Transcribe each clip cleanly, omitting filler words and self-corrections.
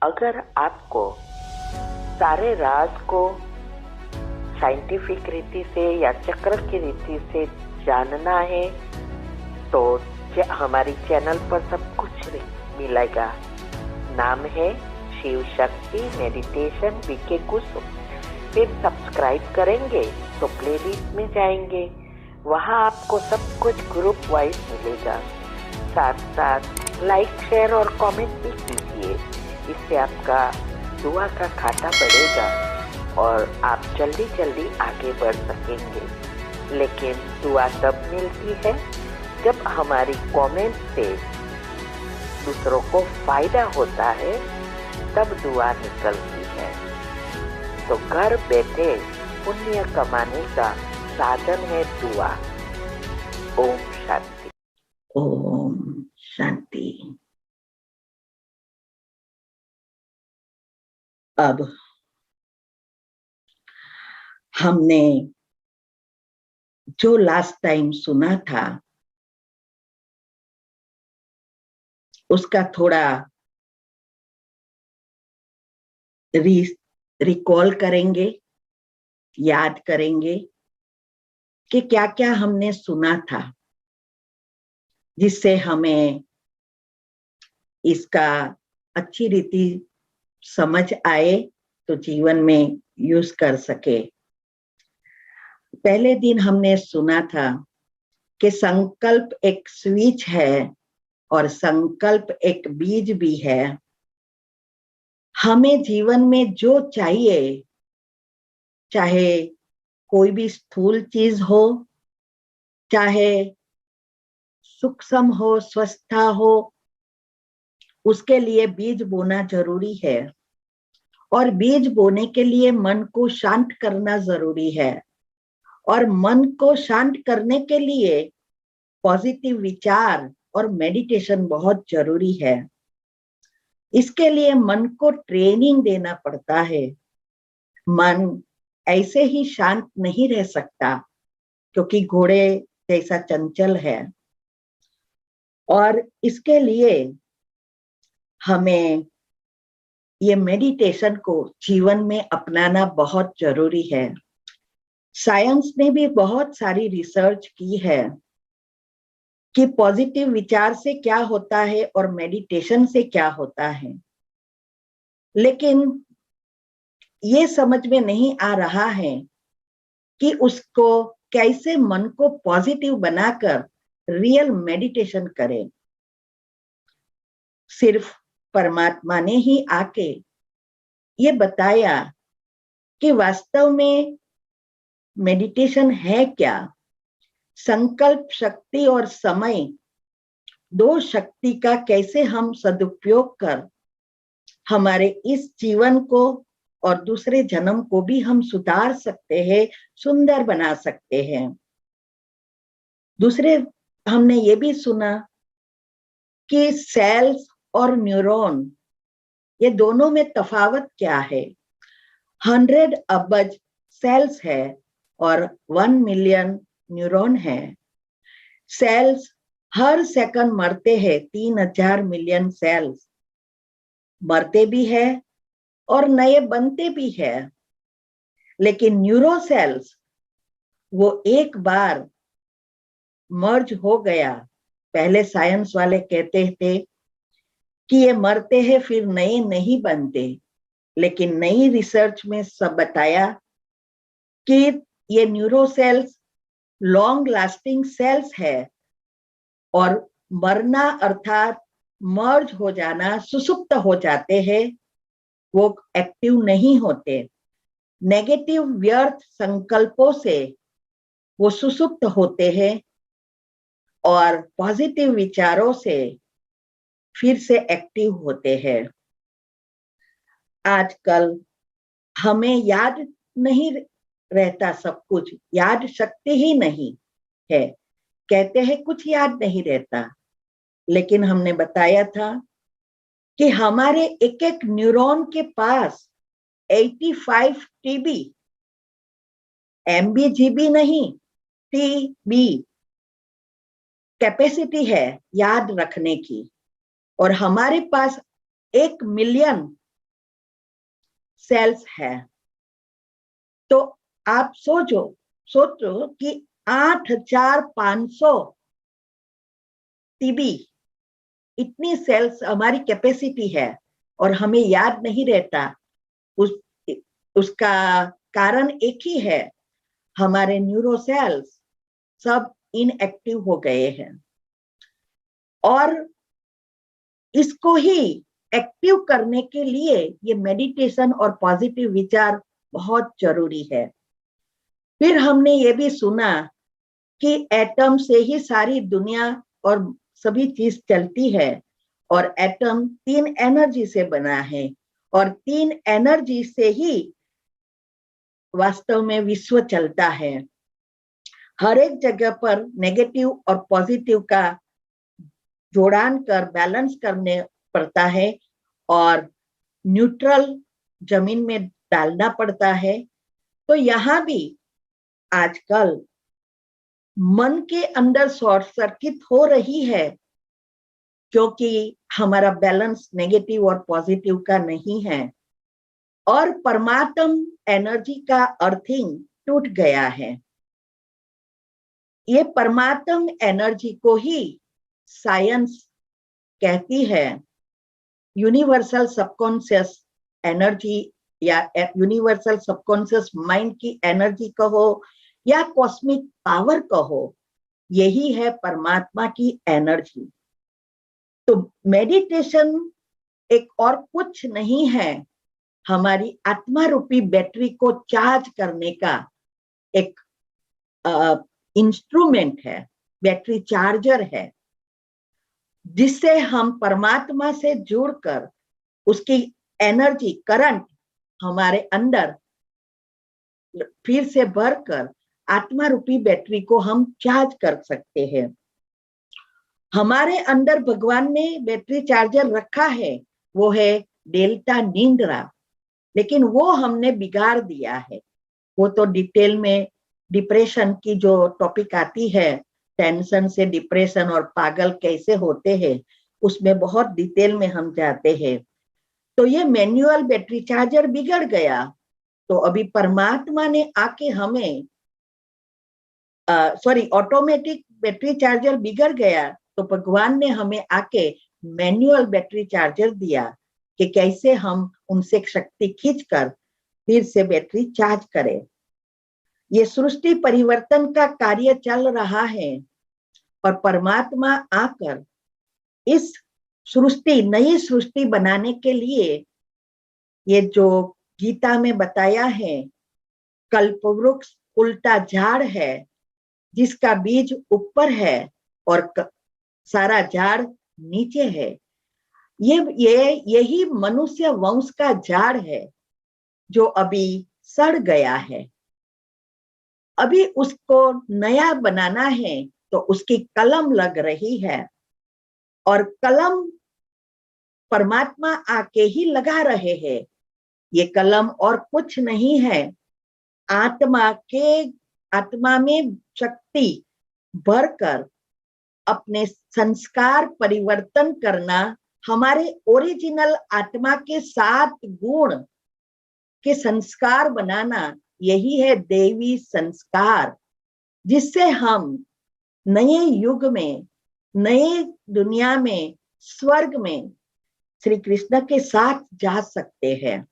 अगर आपको सारे राज को साइंटिफिक रीति से या चक्र की रीति से जानना है तो हमारी चैनल पर सब कुछ मिलेगा। नाम है शिव शक्ति मेडिटेशन बीके कुसुम। फिर सब्सक्राइब करेंगे तो प्लेलिस्ट में जाएंगे, वहाँ आपको सब कुछ ग्रुप वाइज मिलेगा। साथ साथ लाइक शेयर और कमेंट भी कीजिए, इससे आपका दुआ का खाता बढ़ेगा और आप जल्दी जल्दी आगे बढ़ सकेंगे। लेकिन दुआ तब मिलती है जब हमारी कमेंट से दूसरों को फायदा होता है, तब दुआ निकलती है। तो घर बैठे पुण्य कमाने का साधन है दुआ। ओम शांति। ओम शांति। अब हमने जो लास्ट टाइम सुना था उसका थोड़ा रिकॉल करेंगे, याद करेंगे कि क्या क्या हमने सुना था, जिससे हमें इसका अच्छी रीति समझ आए तो जीवन में यूज कर सके। पहले दिन हमने सुना था कि संकल्प एक स्विच है और संकल्प एक बीज भी है। हमें जीवन में जो चाहिए, चाहे कोई भी स्थूल चीज हो, चाहे सूक्ष्म हो, स्वस्थता हो, उसके लिए बीज बोना जरूरी है। और बीज बोने के लिए मन को शांत करना जरूरी है, और मन को शांत करने के लिए पॉजिटिव विचार और मेडिटेशन बहुत जरूरी है। इसके लिए मन को ट्रेनिंग देना पड़ता है। मन ऐसे ही शांत नहीं रह सकता, क्योंकि घोड़े जैसा चंचल है। और इसके लिए हमें ये मेडिटेशन को जीवन में अपनाना बहुत जरूरी है। साइंस ने भी बहुत सारी रिसर्च की है कि पॉजिटिव विचार से क्या होता है और मेडिटेशन से क्या होता है, लेकिन ये समझ में नहीं आ रहा है कि उसको कैसे मन को पॉजिटिव बनाकर रियल मेडिटेशन करें। सिर्फ परमात्मा ने ही आके ये बताया कि वास्तव में मेडिटेशन है क्या। संकल्प शक्ति और समय, दो शक्ति का कैसे हम सदुपयोग कर हमारे इस जीवन को और दूसरे जन्म को भी हम सुधार सकते हैं, सुंदर बना सकते हैं। दूसरे हमने ये भी सुना कि सेल्स और न्यूरॉन, ये दोनों में तफावत क्या है। 100 अरब सेल्स है और 1 मिलियन न्यूरॉन है। सेल्स हर सेकंड मरते हैं, 3000 मिलियन सेल्स मरते भी है और नए बनते भी है। लेकिन न्यूरो सेल्स, वो एक बार मर्ज हो गया, पहले साइंस वाले कहते थे कि ये मरते हैं फिर नए नहीं बनते, लेकिन नई रिसर्च में सब बताया कि ये neuro cells long lasting cells है और मरना अर्थात मर्ज हो जाना, सुसुप्त हो जाते हैं, वो एक्टिव नहीं होते। नेगेटिव व्यर्थ संकल्पों से वो सुसुप्त होते हैं और पॉजिटिव विचारों से फिर से एक्टिव होते हैं। आजकल हमें याद नहीं रहता, सब कुछ याद शक्ति ही नहीं है। कहते हैं कुछ याद नहीं रहता, लेकिन हमने बताया था कि हमारे एक एक न्यूरॉन के पास 85 टीबी, एमबी जीबी नहीं, टीबी कैपेसिटी है याद रखने की। और हमारे पास 1 मिलियन सेल्स है। तो आप सोचो कि 8,500 टीबी, इतनी सेल्स हमारी कैपेसिटी है और हमें याद नहीं रहता। उसका कारण एक ही है, हमारे न्यूरोसेल्स सब इनएक्टिव हो गए हैं। और इसको ही एक्टिव करने के लिए ये मेडिटेशन और पॉजिटिव विचार बहुत जरूरी है। फिर हमने ये भी सुना कि एटम से ही सारी दुनिया और सभी चीज चलती है, और एटम 3 एनर्जी से बना है, और 3 एनर्जी से ही वास्तव में विश्व चलता है। हर एक जगह पर नेगेटिव और पॉजिटिव का जोड़ान कर बैलेंस करने पड़ता है, और न्यूट्रल जमीन में डालना पड़ता है। तो यहाँ भी आजकल मन के अंदर शॉर्ट सर्किट हो रही है, क्योंकि हमारा बैलेंस नेगेटिव और पॉजिटिव का नहीं है, और परमात्म एनर्जी का अर्थिंग टूट गया है। ये परमात्म एनर्जी को ही साइंस कहती है यूनिवर्सल सबकॉन्शियस एनर्जी, या यूनिवर्सल सबकॉन्शियस माइंड की एनर्जी कहो या कॉस्मिक पावर कहो, यही है परमात्मा की एनर्जी। तो मेडिटेशन एक और कुछ नहीं है, हमारी आत्मा रूपी बैटरी को चार्ज करने का एक इंस्ट्रूमेंट है, बैटरी चार्जर है, जिससे हम परमात्मा से जुड़कर उसकी एनर्जी करंट हमारे अंदर फिर से भरकर आत्मा रूपी बैटरी को हम चार्ज कर सकते हैं। हमारे अंदर भगवान ने बैटरी चार्जर रखा है, वो है डेल्टा निंद्रा, लेकिन वो हमने बिगाड़ दिया है। वो तो डिटेल में डिप्रेशन की जो टॉपिक आती है, टेंशन से डिप्रेशन और पागल कैसे होते हैं, उसमें बहुत डिटेल में हम जाते हैं। तो ये मैनुअल बैटरी चार्जर बिगड़ गया, तो अभी परमात्मा ने आके हमें ऑटोमेटिक बैटरी चार्जर बिगड़ गया, तो भगवान ने हमें आके मैनुअल बैटरी चार्जर दिया कि कैसे हम उनसे शक्ति खींचकर फिर से बैटरी चार्ज करें। ये सृष्टि परिवर्तन का कार्य चल रहा है, और परमात्मा आकर इस नई सृष्टि बनाने के लिए, ये जो गीता में बताया है, कल्पवृक्ष उल्टा झाड़ है, जिसका बीज ऊपर है और सारा झाड़ नीचे है। यही मनुष्य वंश का झाड़ है, जो अभी सड़ गया है। अभी उसको नया बनाना है, तो उसकी कलम लग रही है, और कलम परमात्मा आके ही लगा रहे हैं। ये कलम और कुछ नहीं है, आत्मा में शक्ति भरकर अपने संस्कार परिवर्तन करना, हमारे ओरिजिनल आत्मा के 7 गुण के संस्कार बनाना, यही है देवी संस्कार, जिससे हम नए युग में, नए दुनिया में, स्वर्ग में श्री कृष्ण के साथ जा सकते हैं।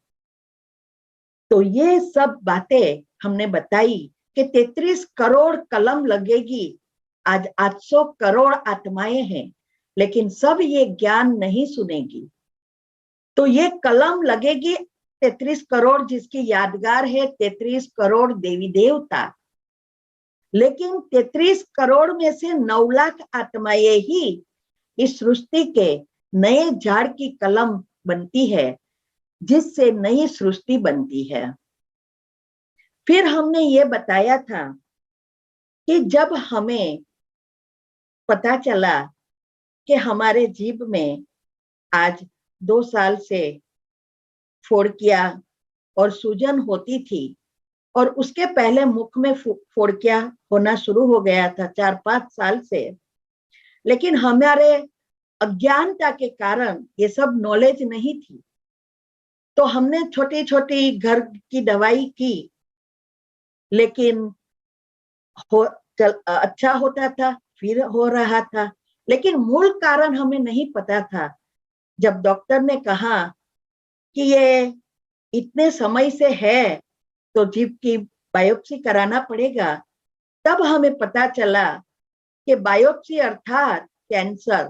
तो ये सब बातें हमने बताई कि 33 करोड़ कलम लगेगी। आज 800 करोड़ आत्माएं हैं, लेकिन सब ये ज्ञान नहीं सुनेगी। तो ये कलम लगेगी 33 करोड़, जिसकी यादगार है 33 करोड़ देवी देवता। लेकिन 33 करोड़ में से 9 लाख आत्माएं ही इस सृष्टि के नए झाड़ की कलम बनती है, जिससे नई सृष्टि बनती है। फिर हमने ये बताया था कि जब हमें पता चला कि हमारे जीभ में आज 2 साल से फोड़किया और सूजन होती थी, और उसके पहले मुख में फोड़किया होना शुरू हो गया था 4-5 साल से, लेकिन हमारे अज्ञानता के कारण ये सब नॉलेज नहीं थी। तो हमने छोटी छोटी घर की दवाई की, लेकिन अच्छा होता था, फिर हो रहा था, लेकिन मूल कारण हमें नहीं पता था। जब डॉक्टर ने कहा कि ये इतने समय से है तो जीभ की बायोप्सी कराना पड़ेगा, तब हमें पता चला कि बायोप्सी अर्थात कैंसर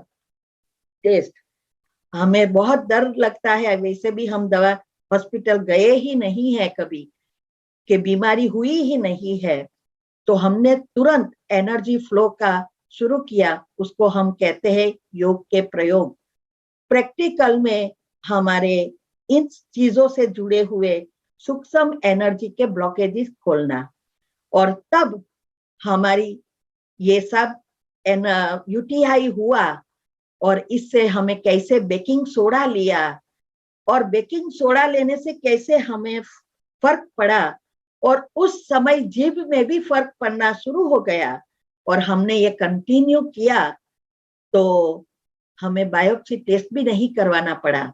टेस्ट। हमें बहुत डर लगता है, वैसे भी हम दवा हॉस्पिटल गए ही नहीं है कभी, कि बीमारी हुई ही नहीं है। तो हमने तुरंत एनर्जी फ्लो का शुरू किया, उसको हम कहते हैं योग के प्रयोग। प्रैक्टिकल में हमारे इन चीजों से जुड़े हुए सूक्ष्म एनर्जी के ब्लॉकेजेस खोलना, और तब हमारी ये सब यूटीआई हुआ। और इससे हमें कैसे बेकिंग सोडा लिया, और बेकिंग सोडा लेने से कैसे हमें फर्क पड़ा, और उस समय जीभ में भी फर्क पड़ना शुरू हो गया, और हमने ये कंटिन्यू किया। तो हमें बायोप्सी टेस्ट भी नहीं करवाना पड़ा,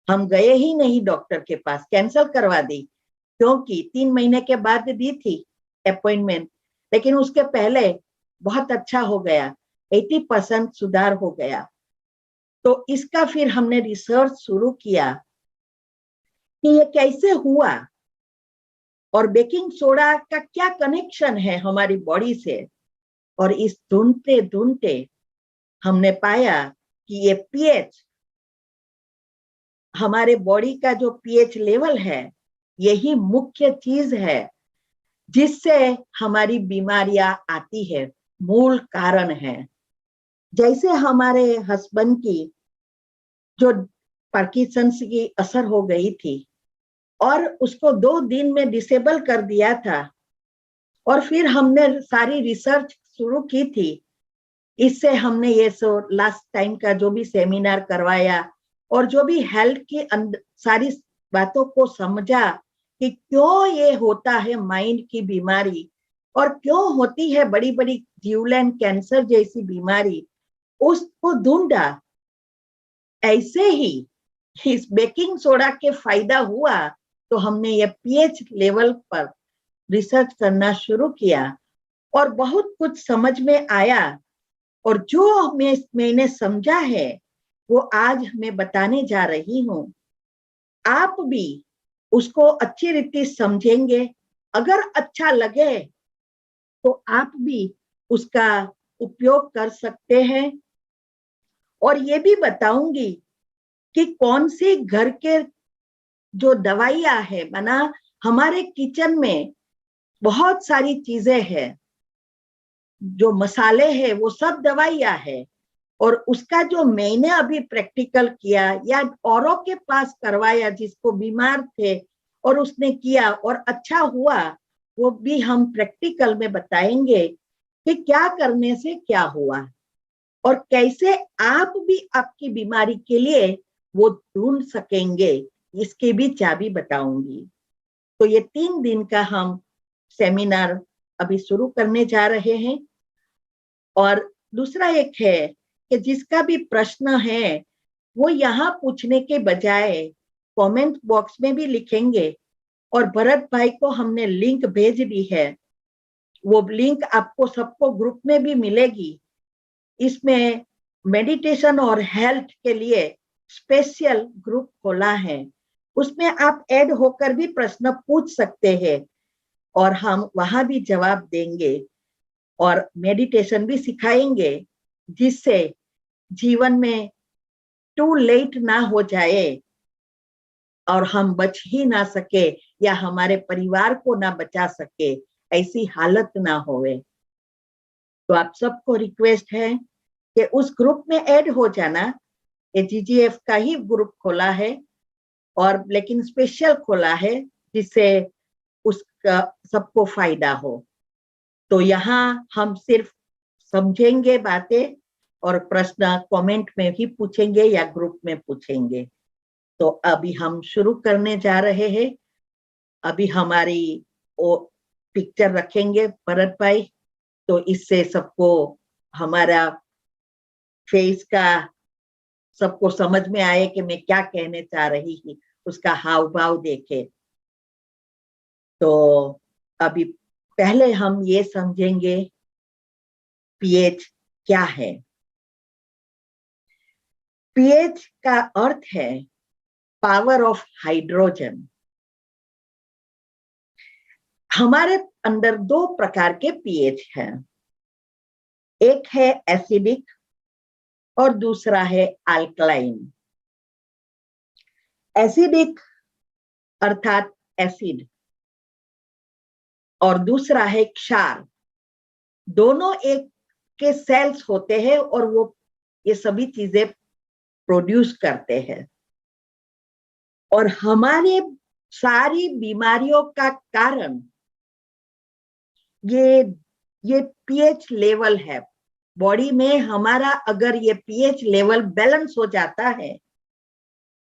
हम गए ही नहीं डॉक्टर के पास, कैंसिल करवा दी, क्योंकि 3 महीने के बाद दी थी अपॉइंटमेंट, लेकिन उसके पहले बहुत अच्छा हो गया, 80% सुधार हो गया। तो इसका फिर हमने रिसर्च शुरू किया कि ये कैसे हुआ, और बेकिंग सोडा का क्या कनेक्शन है हमारी बॉडी से। और इस ढूंढते ढूंढते हमने पाया कि ये पीएच, हमारे बॉडी का जो पीएच लेवल है, यही मुख्य चीज है जिससे हमारी बीमारियां आती है, मूल कारण है। जैसे हमारे हस्बैंड की जो पार्किंसंस की असर हो गई थी, और उसको 2 दिन में डिसेबल कर दिया था, और फिर हमने सारी रिसर्च शुरू की थी। इससे हमने ये लास्ट टाइम का जो भी सेमिनार करवाया, और जो भी हेल्थ की सारी बातों को समझा कि क्यों ये होता है माइंड की बीमारी, और क्यों होती है बड़ी बड़ी जीवलेन कैंसर जैसी बीमारी, उसको ढूंढा। ऐसे ही इस बेकिंग सोडा के फायदा हुआ, तो हमने ये पीएच लेवल पर रिसर्च करना शुरू किया, और बहुत कुछ समझ में आया। और जो मैंने समझा है वो आज मैं बताने जा रही हूँ। आप भी उसको अच्छी रीति समझेंगे, अगर अच्छा लगे तो आप भी उसका उपयोग कर सकते हैं। और ये भी बताऊंगी कि कौन सी घर के जो दवाइयां है, माना हमारे किचन में बहुत सारी चीजें हैं, जो मसाले हैं वो सब दवाइयां है। और उसका जो मैंने अभी प्रैक्टिकल किया या औरों के पास करवाया जिसको बीमार थे और उसने किया और अच्छा हुआ, वो भी हम प्रैक्टिकल में बताएंगे कि क्या करने से क्या हुआ, और कैसे आप भी आपकी बीमारी के लिए वो ढूंढ सकेंगे, इसकी भी चाबी बताऊंगी। तो ये 3 दिन का हम सेमिनार अभी शुरू करने जा रहे हैं। और दूसरा एक है कि जिसका भी प्रश्न है वो यहाँ पूछने के बजाय कमेंट बॉक्स में भी लिखेंगे, और भरत भाई को हमने लिंक भेज दी है, वो लिंक आपको सबको ग्रुप में भी मिलेगी। इसमें मेडिटेशन और हेल्थ के लिए स्पेशल ग्रुप खोला है, उसमें आप ऐड होकर भी प्रश्न पूछ सकते हैं, और हम वहां भी जवाब देंगे, और मेडिटेशन भी सिखाएंगे, जिससे जीवन में टू लेट ना हो जाए और हम बच ही ना सके, या हमारे परिवार को ना बचा सके, ऐसी हालत ना होवे। तो आप सबको रिक्वेस्ट है कि उस ग्रुप में ऐड हो जाना। ये जीजीएफ का ही ग्रुप खोला है, और लेकिन स्पेशल खोला है जिससे उसका सबको फायदा हो। तो यहाँ हम सिर्फ समझेंगे बातें, और प्रश्न कमेंट में भी पूछेंगे या ग्रुप में पूछेंगे। तो अभी हम शुरू करने जा रहे हैं। अभी हमारी वो पिक्चर रखेंगे भरत भाई, तो इससे सबको हमारा फेस का सबको समझ में आए कि मैं क्या कहने चाह रही थी, उसका हाव भाव देखे। तो अभी पहले हम ये समझेंगे पीएच क्या है। पीएच का अर्थ है पावर ऑफ हाइड्रोजन। हमारे अंदर दो प्रकार के पीएच हैं, एक है एसिडिक और दूसरा है अल्कलाइन। एसिडिक अर्थात एसिड और दूसरा है क्षार। दोनों एक के सेल्स होते हैं और वो ये सभी चीजें प्रोड्यूस करते हैं। और हमारे सारी बीमारियों का कारण ये पीएच लेवल है। बॉडी में हमारा अगर ये पीएच लेवल बैलेंस हो जाता है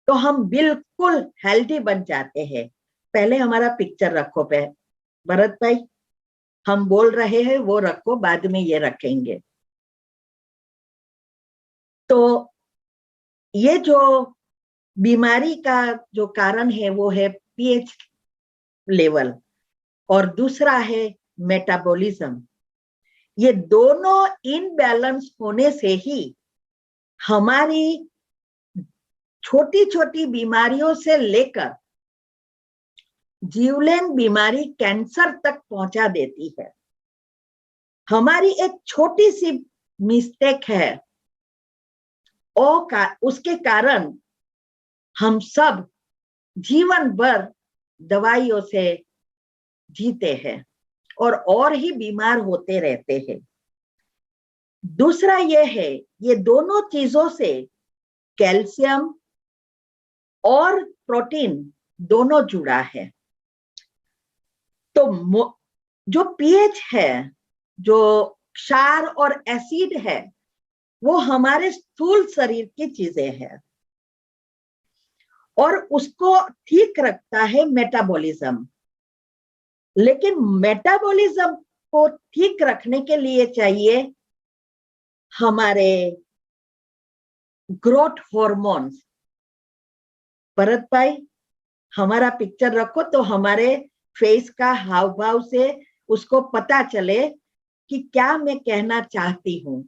तो हम बिल्कुल हेल्दी बन जाते हैं। पहले हमारा पिक्चर रखो पे भरत भाई, हम बोल रहे हैं वो रखो, बाद में ये रखेंगे। तो ये जो बीमारी का जो कारण है वो है पीएच लेवल और दूसरा है मेटाबॉलिज्म। ये दोनों इनबैलेंस होने से ही हमारी छोटी छोटी बीमारियों से लेकर जीवलेन बीमारी कैंसर तक पहुंचा देती है। हमारी एक छोटी सी मिस्टेक है उसके कारण हम सब जीवन भर दवाइयों से जीते हैं और ही बीमार होते रहते हैं। दूसरा ये है, ये दोनों चीजों से कैल्शियम और प्रोटीन दोनों जुड़ा है। तो जो पीएच है, जो क्षार और एसिड है, वो हमारे स्थूल शरीर की चीजें हैं और उसको ठीक रखता है मेटाबॉलिज्म। लेकिन मेटाबॉलिज्म को ठीक रखने के लिए चाहिए हमारे ग्रोथ हार्मोन्स। भरत भाई, हमारा पिक्चर रखो तो हमारे फेस का हाव भाव से उसको पता चले कि क्या मैं कहना चाहती हूं।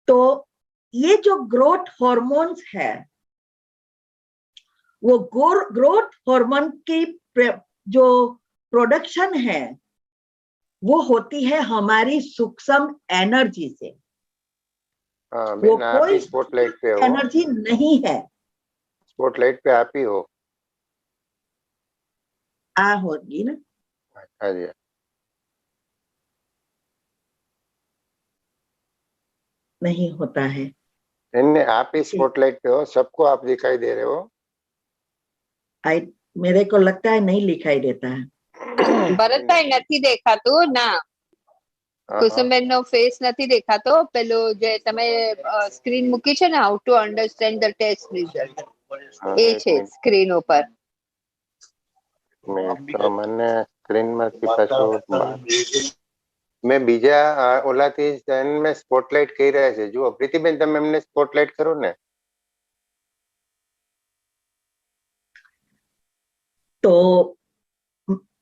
तो ये जो ग्रोथ हार्मोन्स है, वो ग्रोथ हार्मोन की जो प्रोडक्शन है वो होती है हमारी सूक्ष्म एनर्जी से। वो कोई स्पॉटलाइट पे हो, एनर्जी नहीं है। स्पॉटलाइट पे आप ही हो। होगी ना। हाँ जी, नहीं होता है। नहीं, आप ही स्पॉटलाइट पे हो, सबको आप दिखाई दे रहे हो। मेरे को लगता है नहीं दिखाई देता है। ભરતભાઈ નથી દેખાતું ના, કુસુમબેન નો ફેસ નથી દેખાતો. પેલો જે તમે સ્ક્રીન મૂકી છે ને, how to understand the test result, એ છે સ્ક્રીન ઉપર. તો મને સ્ક્રીન માંથી પાછું મેં બીજા ઓલાથી મેં સ્પોટલાઇટ કહી રહ્યા છે. જુઓ પ્રીતિબેન, તમે એમને સ્પોટલાઇટ કરો ને. तो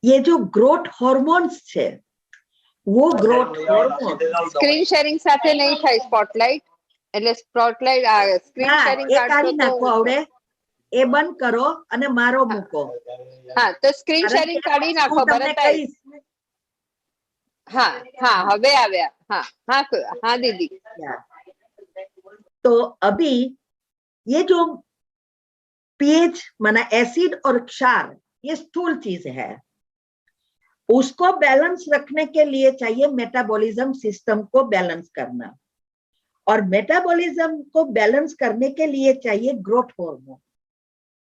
ये जो ग्रोथ हार्मोन्स છે, वो ग्रोथ हार्मोन સ્ક્રીન શેરિંગ સાથે નહીં થાય સ્પોટલાઇટ. એટલે સ્પોટલાઇટ સ્ક્રીન શેરિંગ કાઢી નાખો. આવડે એ બંધ કરો અને મારો મૂકો. હા, તો સ્ક્રીન શેરિંગ કાઢી નાખો ભરતભાઈ. हाँ हाँ, હવે આવ્યા. हाँ हाँ हाँ दीदी. तो अभी ये जो पीएच माना एसिड और क्षार, ये स्थूल चीज है। उसको बैलेंस रखने के लिए चाहिए मेटाबॉलिज्म सिस्टम को बैलेंस करना, और मेटाबॉलिज्म को बैलेंस करने के लिए चाहिए ग्रोथ हार्मोन।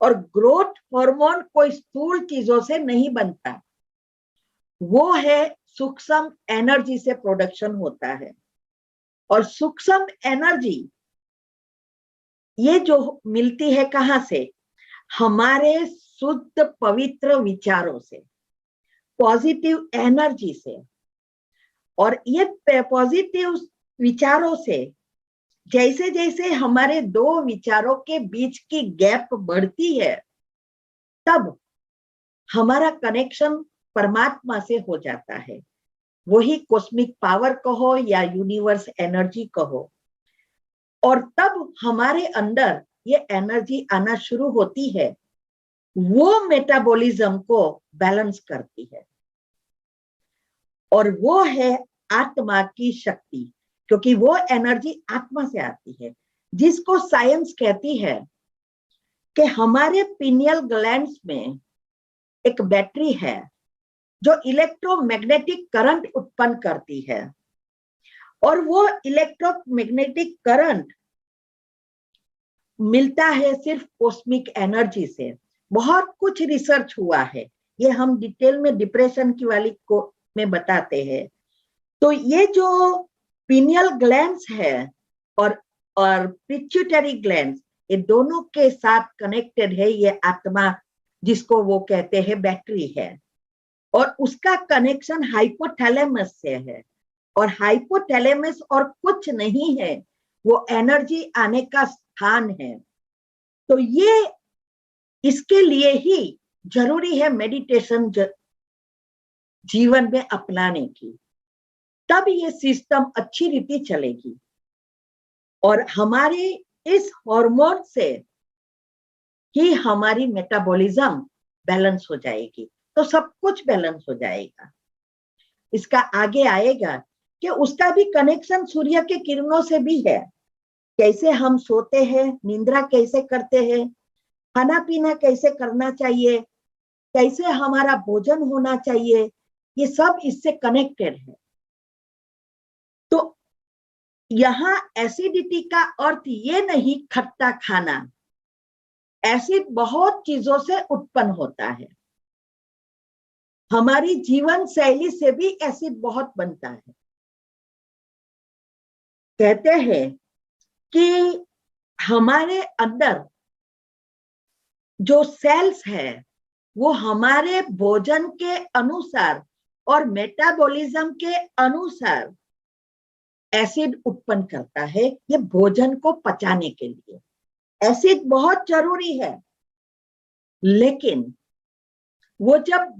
और ग्रोथ हार्मोन कोई स्थूल चीजों से नहीं बनता, वो है सूक्ष्म एनर्जी से प्रोडक्शन होता है। और सूक्ष्म एनर्जी ये जो मिलती है कहां से? हमारे शुद्ध पवित्र विचारों से, पॉजिटिव एनर्जी से। और ये पॉजिटिव विचारों से जैसे जैसे हमारे दो विचारों के बीच की गैप बढ़ती है, तब हमारा कनेक्शन परमात्मा से हो जाता है। वही कॉस्मिक पावर कहो या यूनिवर्स एनर्जी कहो, और तब हमारे अंदर ये एनर्जी आना शुरू होती है, वो मेटाबॉलिज्म को बैलेंस करती है, और वो है आत्मा की शक्ति, क्योंकि वो एनर्जी आत्मा से आती है, जिसको साइंस कहती है कि हमारे पिनियल ग्लैंड्स में एक बैटरी है जो इलेक्ट्रोमैग्नेटिक करंट उत्पन्न करती है, और वो इलेक्ट्रोमैग्नेटिक करंट मिलता है सिर्फ कॉस्मिक एनर्जी से। बहुत कुछ रिसर्च हुआ है, ये हम डिटेल में डिप्रेशन की वाली को में बताते हैं। तो ये जो पिनियल ग्लैंड्स है और पिट्यूटरी ग्लैंड्स, ये दोनों के साथ कनेक्टेड है ये आत्मा, जिसको वो कहते हैं बैटरी है, और उसका कनेक्शन हाइपोथैलेमस से है, और हाइपोथैलेमस और कुछ नहीं है, वो एनर्जी आने का स्थान है। तो ये इसके लिए ही जरूरी है मेडिटेशन जीवन में अपनाने की, तब ये सिस्टम अच्छी रीति चलेगी, और हमारे इस हार्मोन से ही हमारी मेटाबॉलिज्म बैलेंस हो जाएगी, तो सब कुछ बैलेंस हो जाएगा। इसका आगे आएगा कि उसका भी कनेक्शन सूर्य के किरणों से भी है। कैसे हम सोते हैं, निंद्रा कैसे करते हैं, खाना पीना कैसे करना चाहिए, कैसे हमारा भोजन होना चाहिए, ये सब इससे कनेक्टेड है। तो यहाँ एसिडिटी का अर्थ ये नहीं खट्टा खाना, एसिड बहुत चीजों से उत्पन्न होता है, हमारी जीवन शैली से भी एसिड बहुत बनता है। कहते हैं कि हमारे अंदर जो सेल्स है वो हमारे भोजन के अनुसार और मेटाबॉलिज्म के अनुसार एसिड उत्पन्न करता है, ये भोजन को पचाने के लिए एसिड बहुत जरूरी है। लेकिन वो जब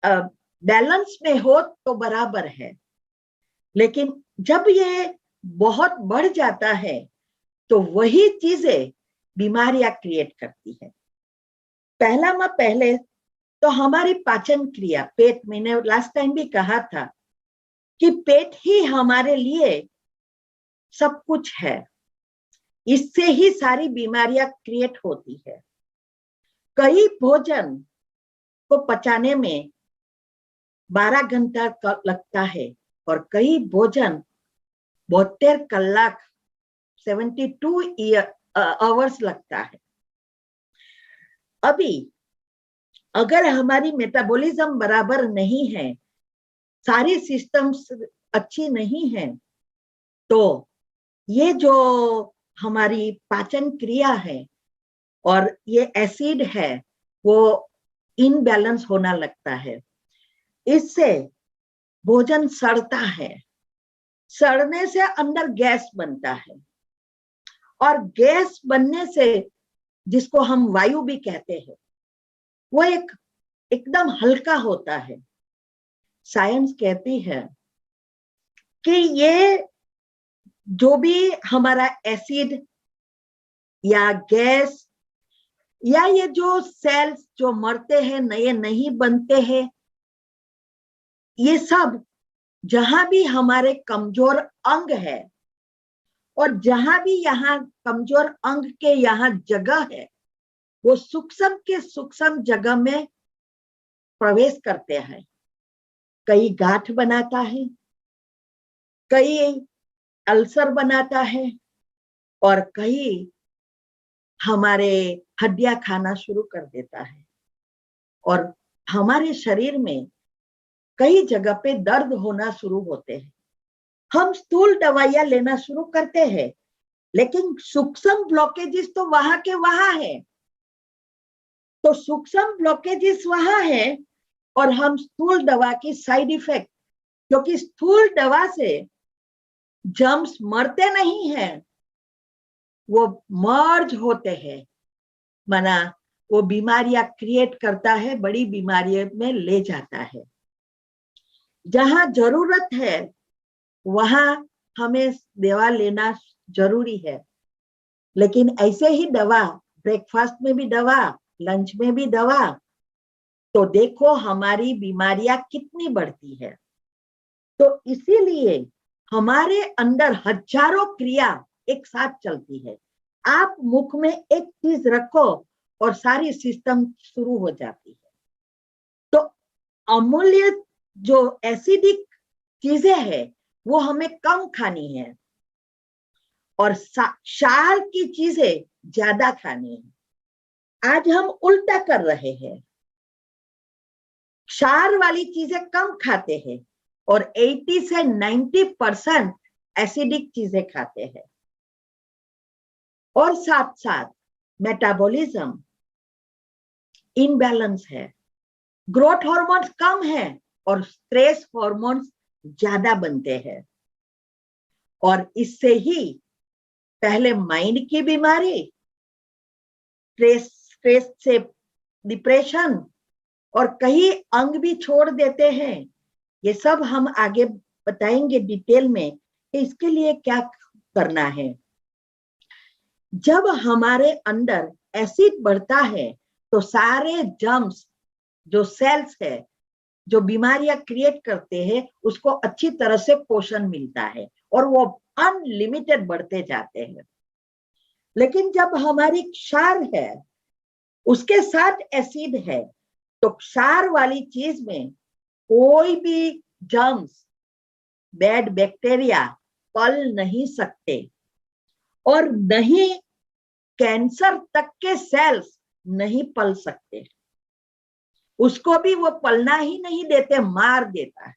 बैलेंस में हो तो बराबर है, लेकिन जब ये बहुत बढ़ जाता है तो वही चीजें बीमारियां क्रिएट करती है। पहले तो हमारी पाचन क्रिया, पेट, मैंने लास्ट टाइम भी कहा था कि पेट ही हमारे लिए सब कुछ है, इससे ही सारी बीमारियां क्रिएट होती है। कई भोजन को पचाने में 12 घंटा लगता है, और कई भोजन 72 कलाक 72 आवर्स लगता है। अभी अगर हमारी मेटाबॉलिज्म बराबर नहीं है, सारी सिस्टम्स अच्छी नहीं है, तो ये जो हमारी पाचन क्रिया है और ये एसिड है वो इनबैलेंस होना लगता है। इससे भोजन सड़ता है, सड़ने से अंदर गैस बनता है, और गैस बनने से, जिसको हम वायु भी कहते हैं, वो एकदम हल्का होता है। साइंस कहती है कि ये जो भी हमारा एसिड या गैस या ये जो सेल्स जो मरते हैं, नए नहीं बनते हैं, ये सब जहां भी हमारे कमजोर अंग है और जहां भी यहाँ कमजोर अंग के यहाँ जगह है, वो सूक्ष्म के सूक्ष्म जगह में प्रवेश करते हैं। कई गांठ बनाता है, कई अल्सर बनाता है, और कई हमारे हड्डियां खाना शुरू कर देता है, और हमारे शरीर में कई जगह पे दर्द होना शुरू होते हैं। हम स्थूल दवाइयां लेना शुरू करते हैं, लेकिन सूक्ष्म ब्लॉकेजेस तो वहां के वहां है। तो सूक्ष्म ब्लॉकेजेस वहां है, और हम स्थूल दवा की साइड इफेक्ट, क्योंकि स्थूल दवा से जर्म्स मरते नहीं हैं, वो मर्ज होते हैं, माना वो बीमारियां क्रिएट करता है, बड़ी बीमारियों में ले जाता है। जहां जरूरत है वहां हमें दवा लेना जरूरी है, लेकिन ऐसे ही दवा, ब्रेकफास्ट में भी दवा, लंच में भी दवा, तो देखो हमारी बीमारियां कितनी बढ़ती है। तो इसीलिए हमारे अंदर हजारों क्रिया एक साथ चलती है। आप मुख में एक चीज रखो और सारी सिस्टम शुरू हो जाती है। तो अमूल्य जो एसिडिक चीजें हैं वो हमें कम खानी है और क्षार की चीजें ज्यादा खानी है। आज हम उल्टा कर रहे हैं, क्षार वाली चीजें कम खाते हैं और 80 से 90% एसिडिक चीजें खाते हैं। और साथ साथ मेटाबॉलिज्म इनबैलेंस है, ग्रोथ हार्मोन्स कम है और स्ट्रेस हार्मोन्स ज्यादा बनते हैं। और इससे ही पहले माइंड की बीमारी, स्ट्रेस से डिप्रेशन और कई अंग भी छोड़ देते हैं। ये सब हम आगे बताएंगे डिटेल में कि इसके लिए क्या करना है। जब हमारे अंदर एसिड बढ़ता है तो सारे जर्म्स, जो सेल्स है, जो बीमारियां क्रिएट करते हैं, उसको अच्छी तरह से पोषण मिलता है और वो अनलिमिटेड बढ़ते जाते हैं। लेकिन जब हमारी क्षार है, उसके साथ एसिड है, तो क्षार वाली चीज में कोई भी जर्म्स, बैड बैक्टीरिया पल नहीं सकते और नहीं कैंसर तक के सेल्स नहीं पल सकते। उसको भी वो पलना ही नहीं देते, मार देता है।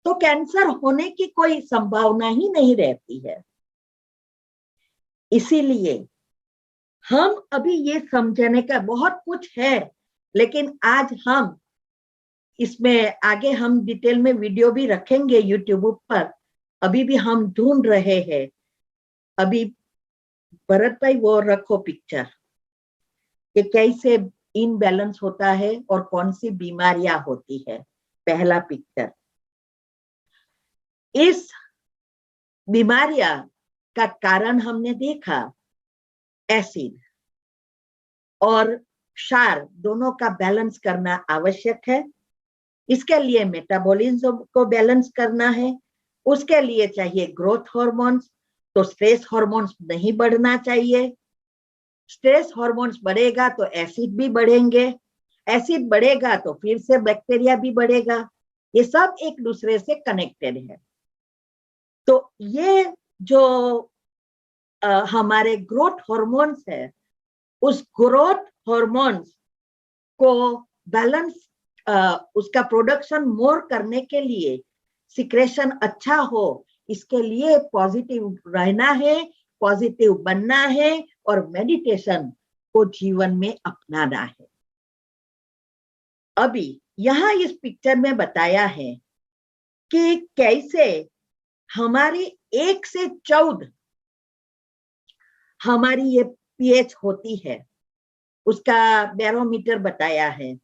तो कैंसर होने की कोई संभावना ही नहीं रहती है। इसीलिए हम अभी ये समझने का बहुत कुछ है, लेकिन आज हम इसमें आगे हम डिटेल में वीडियो भी रखेंगे यूट्यूब पर। अभी भी हम ढूंढ रहे हैं। अभी भरत भाई वो रखो पिक्चर कि कैसे इनबैलेंस होता है और कौन सी बीमारियां होती है। पहला पिक्चर, इस बीमारियां का कारण हमने देखा, एसिड और क्षार दोनों का बैलेंस करना आवश्यक है। इसके लिए मेटाबॉलिज्म को बैलेंस करना है, उसके लिए चाहिए ग्रोथ हार्मोन्स। तो स्ट्रेस हार्मोन्स नहीं बढ़ना चाहिए। स्ट्रेस हार्मोन्स बढ़ेगा तो एसिड भी बढ़ेंगे, एसिड बढ़ेगा तो फिर से बैक्टीरिया भी बढ़ेगा। ये सब एक दूसरे से कनेक्टेड है। तो ये जो हमारे ग्रोथ हार्मोन्स है, उस ग्रोथ हार्मोन्स को बैलेंस, उसका प्रोडक्शन मोर करने के लिए, सिक्रेशन अच्छा हो, इसके लिए पॉजिटिव रहना है, पॉजिटिव बनना है और मेडिटेशन को जीवन में अपनाना है। अभी यहां इस पिक्चर में बताया है कि कैसे हमारी 1 से 14 हमारी ये पीएच होती है, उसका बैरोमीटर बताया है।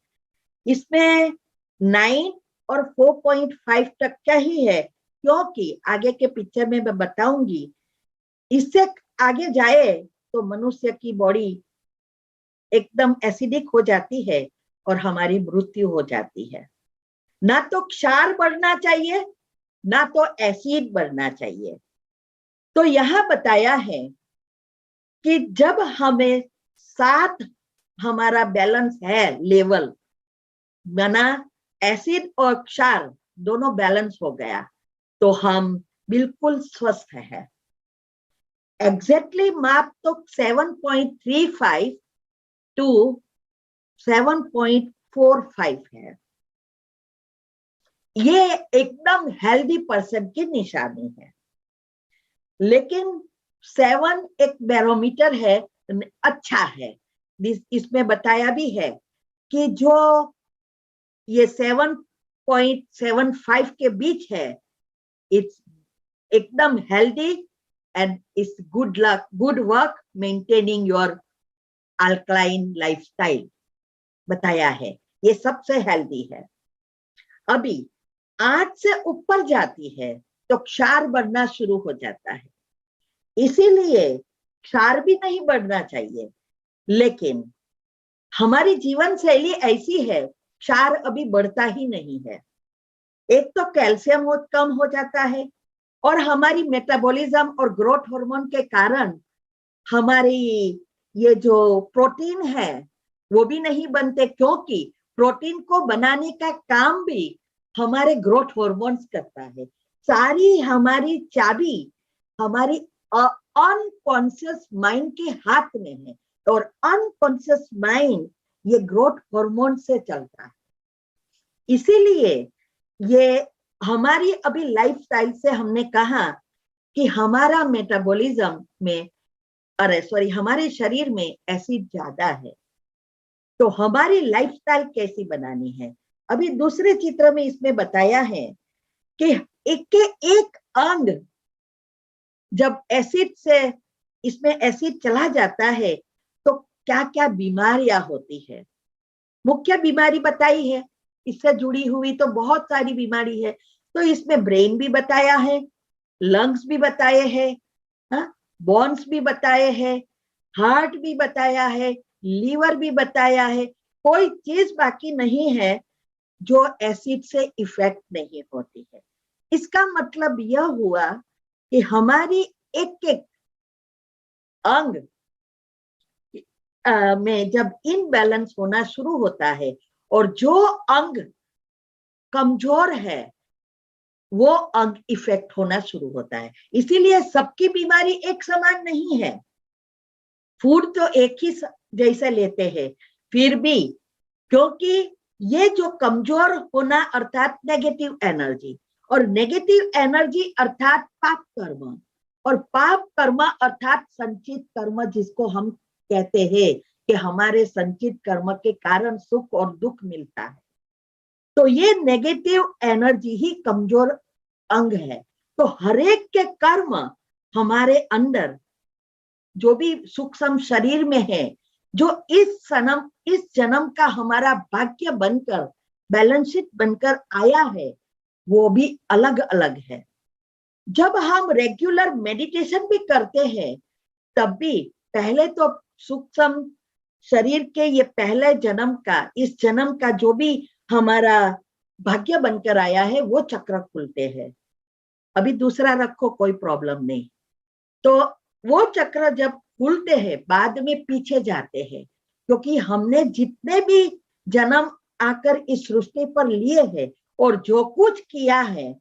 इसमें 9 और 4.5 तक का ही है, क्योंकि आगे के पिक्चर में मैं बताऊंगी, इससे आगे जाए तो मनुष्य की बॉडी एकदम एसिडिक हो जाती है और हमारी मृत्यु हो जाती है। ना तो क्षार बढ़ना चाहिए, ना तो एसिड बढ़ना चाहिए। तो यहां बताया है कि जब हमें साथ हमारा बैलेंस है, लेवल माना एसिड और क्षार दोनों बैलेंस हो गया, तो हम बिल्कुल स्वस्थ है। एग्जैक्टली माप तो 7.35 टू 7.45 है। ये एकदम हेल्दी पर्सन की निशानी है। लेकिन 7 एक बैरोमीटर है, अच्छा है। इसमें बताया भी है कि जो ये 7.75 के बीच है, इट्स एकदम हेल्दी एंड इस good work maintaining your alkaline lifestyle बताया है, ये सबसे हेल्दी है। अभी 8 से ऊपर जाती है तो क्षार बढ़ना शुरू हो जाता है, इसीलिए क्षार भी नहीं बढ़ना चाहिए, लेकिन हमारी जीवन शैली ऐसी है क्षार अभी बढ़ता ही नहीं है। एक तो कैल्शियम कम हो जाता है और हमारी मेटाबॉलिज्म और ग्रोथ हार्मोन के कारण हमारी ये जो प्रोटीन है वो भी नहीं बनते, क्योंकि प्रोटीन को बनाने का काम भी हमारे ग्रोथ हार्मोन्स करता है। सारी हमारी चाबी हमारी अनकॉन्शियस माइंड के हाथ में है और अनकॉन्शियस माइंड ये ग्रोथ हार्मोन से चलता है। इसीलिए ये हमारी अभी लाइफस्टाइल से हमने कहा कि हमारा मेटाबॉलिज्म में हमारे शरीर में एसिड ज्यादा है, तो हमारी लाइफस्टाइल कैसी बनानी है। अभी दूसरे चित्र में इसमें बताया है कि एक अंग जब एसिड से इसमें एसिड चला जाता है तो क्या क्या बीमारियां होती है। मुख्य बीमारी बताई है, इससे जुड़ी हुई तो बहुत सारी बीमारी है, तो इसमें ब्रेन भी बताया है, लंग्स भी बताए हैं, बोन्स भी बताए हैं, हार्ट भी बताया है, लीवर भी बताया है, कोई चीज बाकी नहीं है जो एसिड से इफेक्ट नहीं होती है। इसका मतलब यह हुआ कि हमारी एक एक अंग में जब इनबैलेंस होना शुरू होता है और जो अंग कमजोर है वो अंग इफेक्ट होना शुरू होता है। इसीलिए सबकी बीमारी एक समान नहीं है। फूड तो एक ही जैसे लेते हैं, फिर भी क्योंकि ये जो कमजोर होना अर्थात नेगेटिव एनर्जी, और नेगेटिव एनर्जी अर्थात पाप कर्म, और पाप कर्म अर्थात संचित कर्म, जिसको हम कहते हैं कि हमारे संचित कर्म के कारण सुख और दुख मिलता है, तो ये नेगेटिव एनर्जी ही कमजोर अंग है। तो हरेक के कर्म हमारे अंदर जो भी सूक्ष्म शरीर में है, जो इस जन्म का हमारा भाग्य बनकर बैलेंस शीट बनकर आया है, वो भी अलग अलग है। जब हम रेगुलर मेडिटेशन भी करते हैं तब भी पहले तो सूक्ष्म शरीर के ये पहले जन्म का, इस जन्म का जो भी हमारा भाग्य बनकर आया है वो चक्र खुलते हैं। अभी दूसरा रखो, कोई प्रॉब्लम नहीं। तो वो चक्र जब खुलते हैं बाद में पीछे जाते हैं, क्योंकि हमने जितने भी जन्म आकर इस सृष्टि पर लिए हैं और जो कुछ किया है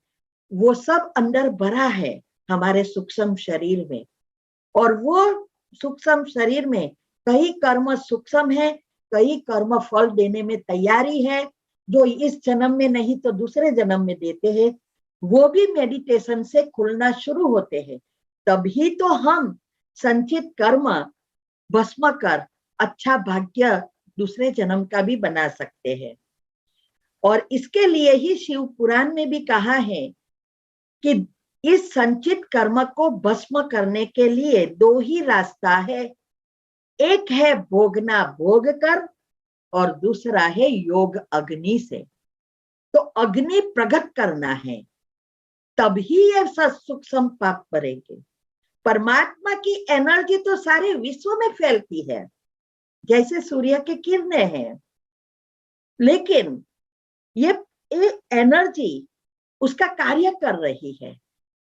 वो सब अंदर भरा है हमारे सूक्ष्म शरीर में। और वो सूक्ष्म शरीर में कई कर्म सूक्ष्म है, कई कर्म फल देने में तैयारी है, जो इस जन्म में नहीं तो दूसरे जन्म में देते हैं, वो भी मेडिटेशन से खुलना शुरू होते हैं। तभी तो हम संचित कर्म भस्म कर अच्छा भाग्य दूसरे जन्म का भी बना सकते हैं। और इसके लिए ही शिव पुराण में भी कहा है कि इस संचित कर्म को भस्म करने के लिए दो ही रास्ता है, एक है भोगना भोग कर और दूसरा है योग अग्नि से। तो अग्नि प्रकट करना है, तभी ये सूक्ष्म पाप करेंगे। परमात्मा की एनर्जी तो सारे विश्व में फैलती है जैसे सूर्य की किरणें हैं, लेकिन ये एनर्जी उसका कार्य कर रही है,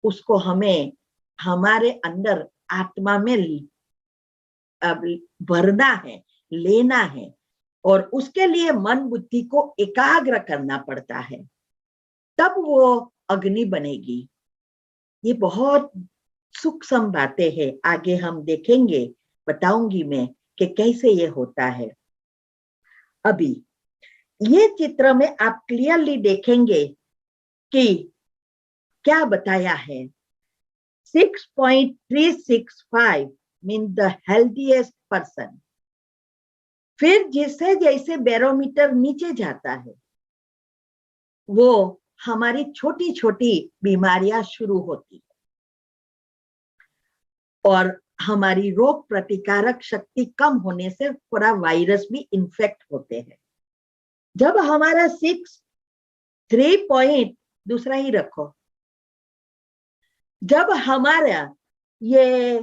उसको हमें हमारे अंदर आत्मा में भरना है, लेना है, और उसके लिए मन बुद्धि को एकाग्र करना पड़ता है, तब वो अग्नि बनेगी। ये बहुत सूक्ष्म बातें हैं, आगे हम देखेंगे, बताऊंगी मैं कि कैसे ये होता है। अभी ये चित्र में आप क्लियरली देखेंगे कि क्या बताया है। 6.365 मीन द हेल्थीएस्ट पर्सन। फिर जैसे जैसे बैरोमीटर नीचे जाता है वो हमारी छोटी छोटी बीमारियां शुरू होती है। और हमारी रोग प्रतिकारक शक्ति कम होने से थोड़ा वायरस भी इन्फेक्ट होते हैं। जब हमारा 3 पॉइंट दूसरा ही रखो, जब हमारा ये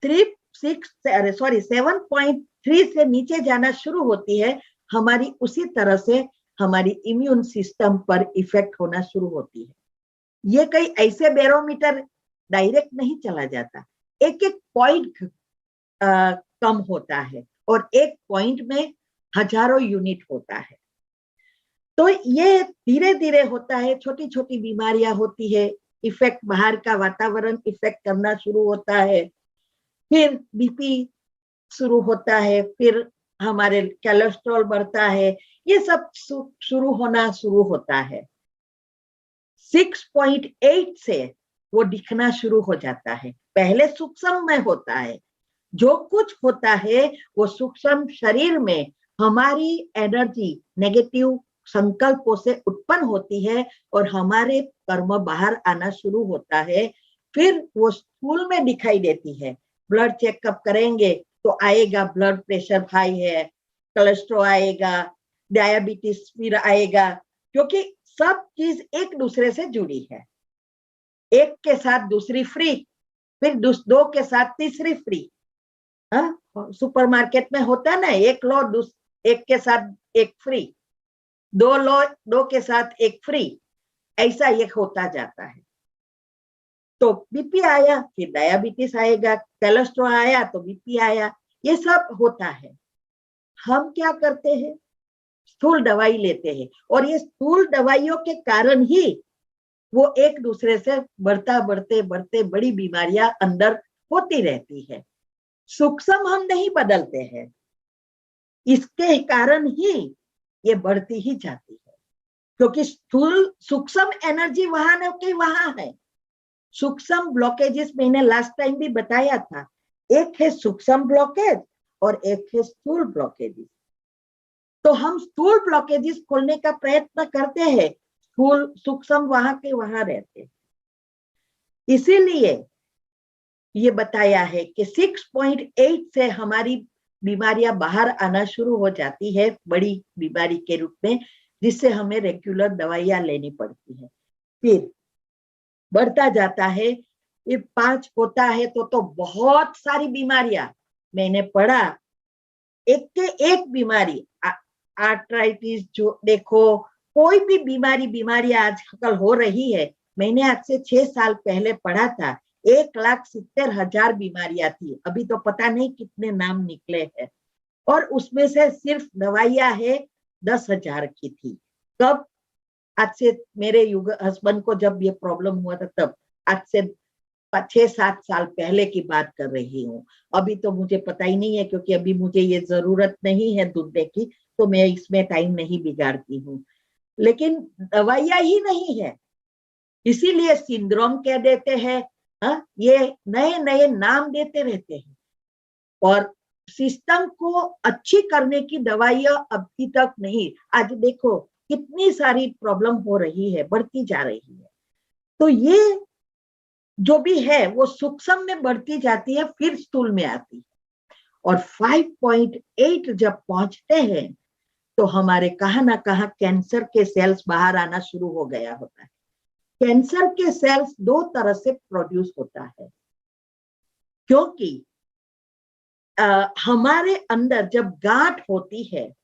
7.3 से नीचे जाना शुरू होती है, हमारी उसी तरह से हमारी इम्यून सिस्टम पर इफेक्ट होना शुरू होती है। ये कई ऐसे बैरोमीटर डायरेक्ट नहीं चला जाता, एक एक पॉइंट कम होता है और एक पॉइंट में हजारों यूनिट होता है। तो ये धीरे धीरे होता है, छोटी छोटी बीमारियां होती है, इफेक्ट बाहर का वातावरण इफेक्ट करना शुरू होता है, फिर बीपी शुरू होता है, फिर हमारे कोलेस्ट्रॉल बढ़ता है, ये सब शुरू होता है। 6.8 से वो दिखना शुरू हो जाता है। पहले सूक्ष्म में होता है, जो कुछ होता है वो सूक्ष्म शरीर में हमारी एनर्जी नेगेटिव संकल्पों से उत्पन्न होती है और हमारे कर्म बाहर आना शुरू होता है। फिर वो स्थूल में दिखाई देती है। ब्लड चेकअप करेंगे तो आएगा ब्लड प्रेशर हाई है, कोलेस्ट्रॉल आएगा, डायबिटीज फिर आएगा, क्योंकि सब चीज एक दूसरे से जुड़ी है। एक के साथ दूसरी फ्री, फिर दो के साथ तीसरी फ्री। सुपरमार्केट में होता है ना, एक लो एक के साथ एक फ्री, दो लो दो के साथ एक फ्री, ऐसा ये होता जाता है। तो बीपी आया फिर डायबिटीज आएगा, कोलेस्ट्रॉल आया तो बीपी आया, ये सब होता है। हम क्या करते हैं, स्थूल दवाई लेते हैं और ये स्थूल दवाइयों के कारण ही वो एक दूसरे से बढ़ते बड़ी बीमारियां अंदर होती रहती है। सूक्ष्म हम नहीं बदलते हैं, इसके कारण ही ये बढ़ती ही जाती है, क्योंकि स्थूल सूक्ष्म एनर्जी वहां न कि वहां है। सूक्ष्म ब्लॉकेजेस मैंने लास्ट टाइम भी बताया था, एक है सूक्ष्म ब्लॉकेज और एक है स्थूल ब्लॉकेजेस। तो हम स्थूल ब्लॉकेजेस खोलने का प्रयत्न करते हैं, स्थूल सूक्ष्म वहां के वहां रहते हैं। इसीलिए ये बताया है कि 6.8 से हमारी बीमारियां बाहर आना शुरू हो जाती है बड़ी बीमारी के रूप में, जिससे हमें रेगुलर दवाइयां लेनी पड़ती है। फिर बढ़ता जाता है, ये 5 होता है तो बहुत सारी बीमारियां मैंने पढ़ा, एक के एक बीमारी, आर्थराइटिस जो देखो, कोई भी बीमारी आजकल हो रही है। मैंने आज से 6 साल पहले पढ़ा था 1,70,000 बीमारियां थी, अभी तो पता नहीं कितने नाम निकले हैं, और उसमें से सिर्फ दवाइयां है 10,000 की थी। कब? आज से मेरे हस्बैंड को जब ये प्रॉब्लम हुआ था तब, आज से 6-7 साल पहले की बात कर रही हूँ। अभी तो मुझे पता ही नहीं है, क्योंकि अभी मुझे ये जरूरत नहीं है ढूंढने की, तो मैं इसमें टाइम नहीं बिगाड़ती हूँ। लेकिन दवाइयां ही नहीं है, इसीलिए सिंड्रोम कह देते हैं, ये नए नए नाम देते रहते हैं, और सिस्टम को अच्छी करने की दवाइयां अभी तक नहीं। आज देखो कितनी सारी प्रॉब्लम हो रही है, बढ़ती जा रही है। तो ये जो भी है वो सूक्ष्म में बढ़ती जाती है, फिर स्थूल में आती है, और 5.8 जब पहुंचते हैं तो हमारे कहाँ ना कहाँ कैंसर के सेल्स बाहर आना शुरू हो गया होता है। कैंसर के सेल्स 2 तरह से प्रोड्यूस होता है, क्योंकि हमारे अंदर जब गांठ होती है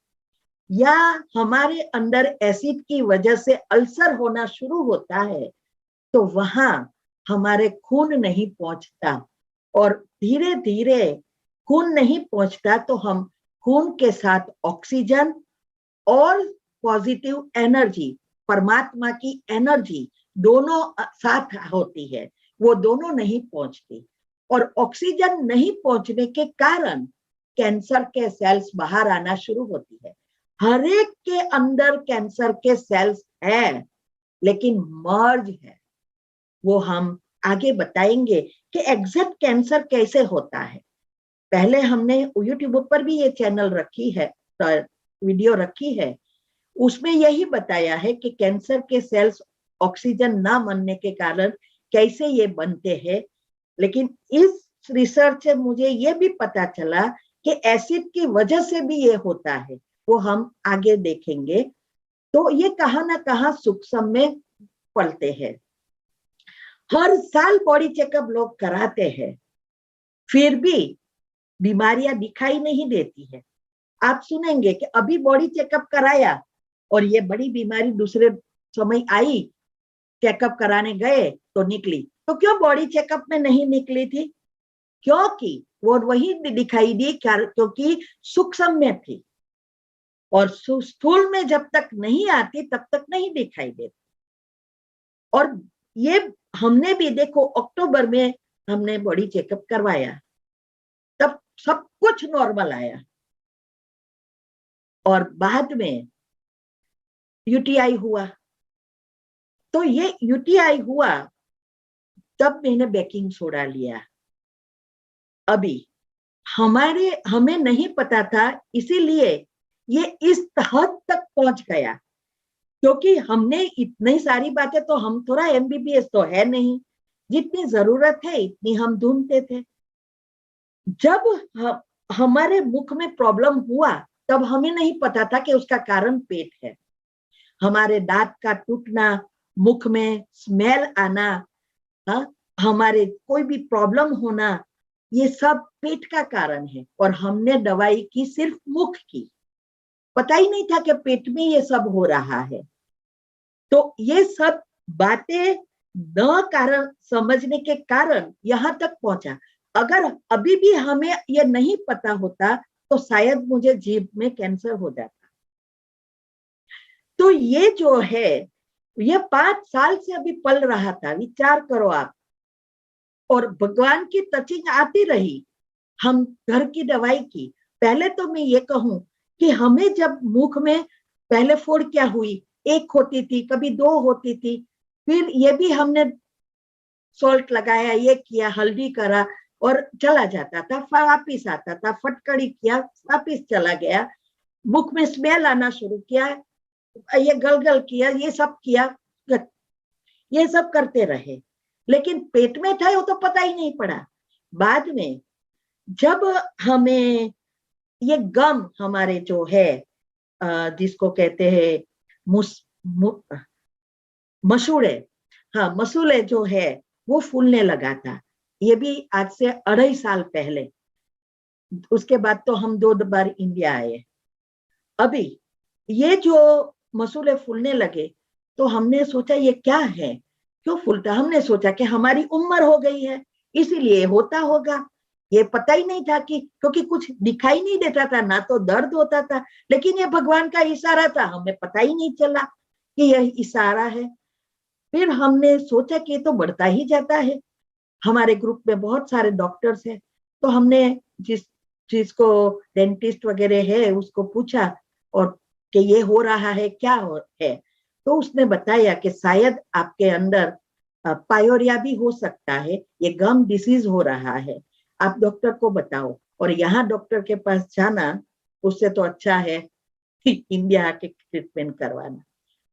या हमारे अंदर एसिड की वजह से अल्सर होना शुरू होता है, तो वहां हमारे खून नहीं पहुंचता, और धीरे धीरे खून नहीं पहुंचता तो हम खून के साथ ऑक्सीजन और पॉजिटिव एनर्जी, परमात्मा की एनर्जी दोनों साथ होती है, वो दोनों नहीं पहुंचती, और ऑक्सीजन नहीं पहुंचने के कारण कैंसर के सेल्स बाहर आना शुरू होती है। हर एक के अंदर कैंसर के सेल्स है, लेकिन मर्ज है, वो हम आगे बताएंगे कि एग्जैक्ट कैंसर कैसे होता है। पहले हमने यूट्यूब पर भी ये चैनल रखी है, वीडियो रखी है, उसमें यही बताया है कि कैंसर के सेल्स ऑक्सीजन ना मिलने के कारण कैसे ये बनते हैं, लेकिन इस रिसर्च से मुझे ये भी पता चला कि एसिड की वजह से भी ये होता है, वो हम आगे देखेंगे। तो ये कहाँ ना कहाँ सूक्ष्म में पलते हैं। हर साल बॉडी चेकअप लोग कराते हैं, फिर भी बीमारियां दिखाई नहीं देती है। आप सुनेंगे कि अभी बॉडी चेकअप कराया और ये बड़ी बीमारी दूसरे समय आई, चेकअप कराने गए तो निकली। तो क्यों बॉडी चेकअप में नहीं निकली थी? क्योंकि वो वही दिखाई दी, क्योंकि सूक्ष्म में थी, और स्थूल में जब तक नहीं आती तब तक नहीं दिखाई देती। और ये हमने भी देखो, अक्टूबर में हमने बॉडी चेकअप करवाया, तब सब कुछ नॉर्मल आया, और बाद में यूटीआई हुआ। तो ये यूटीआई हुआ तब मैंने बेकिंग सोडा लिया। अभी हमें नहीं पता था, इसीलिए ये इस हद तक पहुंच गया, क्योंकि हमने इतनी सारी बातें, तो हम थोड़ा एमबीबीएस तो है नहीं, जितनी जरूरत है इतनी हम ढूंढते थे। जब हमारे मुख में प्रॉब्लम हुआ तब हमें नहीं पता था कि उसका कारण पेट है। हमारे दांत का टूटना, मुख में स्मेल आना, हमारे कोई भी प्रॉब्लम होना, ये सब पेट का कारण है। और हमने दवाई की सिर्फ मुख की, पता ही नहीं था कि पेट में ये सब हो रहा है। तो ये सब बातें न कारण समझने के कारण यहां तक पहुंचा। अगर अभी भी हमें ये नहीं पता होता तो शायद मुझे जीभ में कैंसर हो जाता। तो ये जो है, ये 5 साल से अभी पल रहा था, विचार करो आप। और भगवान की टचिंग आती रही, हम घर की दवाई की। पहले तो मैं ये कहूं कि हमें जब मुख में पहले फोड़ क्या हुई, एक होती थी, कभी 2 होती थी, फिर ये भी हमने सॉल्ट लगाया, ये किया, हल्दी करा और चला जाता था, वापिस आता था, फटकड़ी किया, वापिस चला गया, मुख में स्मेल आना शुरू किया, ये गलगल किया, ये सब किया, ये सब करते रहे, लेकिन पेट में था वो तो पता ही नहीं पड़ा। बाद में जब हमें ये गम हमारे जो है, जिसको कहते हैं मसूड़े, हाँ मसूड़े जो है वो फूलने लगा था। ये भी आज से 2.5 साल पहले। उसके बाद तो हम 2 बार इंडिया आए। अभी ये जो मसूड़े फूलने लगे तो हमने सोचा ये क्या है, क्यों फूलता। हमने सोचा कि हमारी उम्र हो गई है इसीलिए होता होगा। ये पता ही नहीं था कि, क्योंकि कुछ दिखाई नहीं देता था, ना तो दर्द होता था, लेकिन ये भगवान का इशारा था, हमें पता ही नहीं चला कि यह इशारा है। फिर हमने सोचा कि ये तो बढ़ता ही जाता है। हमारे ग्रुप में बहुत सारे डॉक्टर्स हैं, तो हमने जिसको डेंटिस्ट वगैरह है उसको पूछा और कि ये हो रहा है, क्या है। तो उसने बताया कि शायद आपके अंदर पायोरिया भी हो सकता है, ये गम डिसीज हो रहा है, आप डॉक्टर को बताओ। और यहाँ डॉक्टर के पास जाना उससे तो अच्छा है इंडिया आके ट्रीटमेंट करवाना।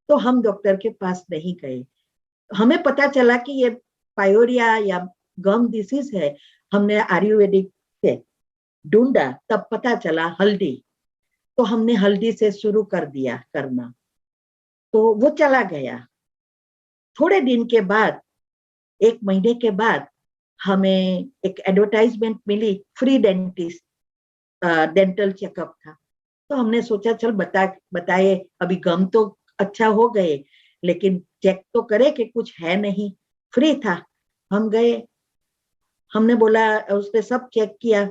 तो हम डॉक्टर के पास नहीं गए। हमें पता चला कि ये पायोरिया या गम डिसीज है। हमने आयुर्वेदिक से ढूंढा, तब पता चला हल्दी। तो हमने हल्दी से शुरू कर दिया करना, तो वो चला गया। थोड़े दिन के बाद, 1 महीने के बाद, हमें एक एडवर्टाइजमेंट मिली, फ्री डेंटल चेकअप था। तो हमने सोचा चल बताए, अभी गम तो अच्छा हो गए, लेकिन चेक तो करे कि कुछ है नहीं। फ्री था, हम गए। हमने बोला, उसने सब चेक किया,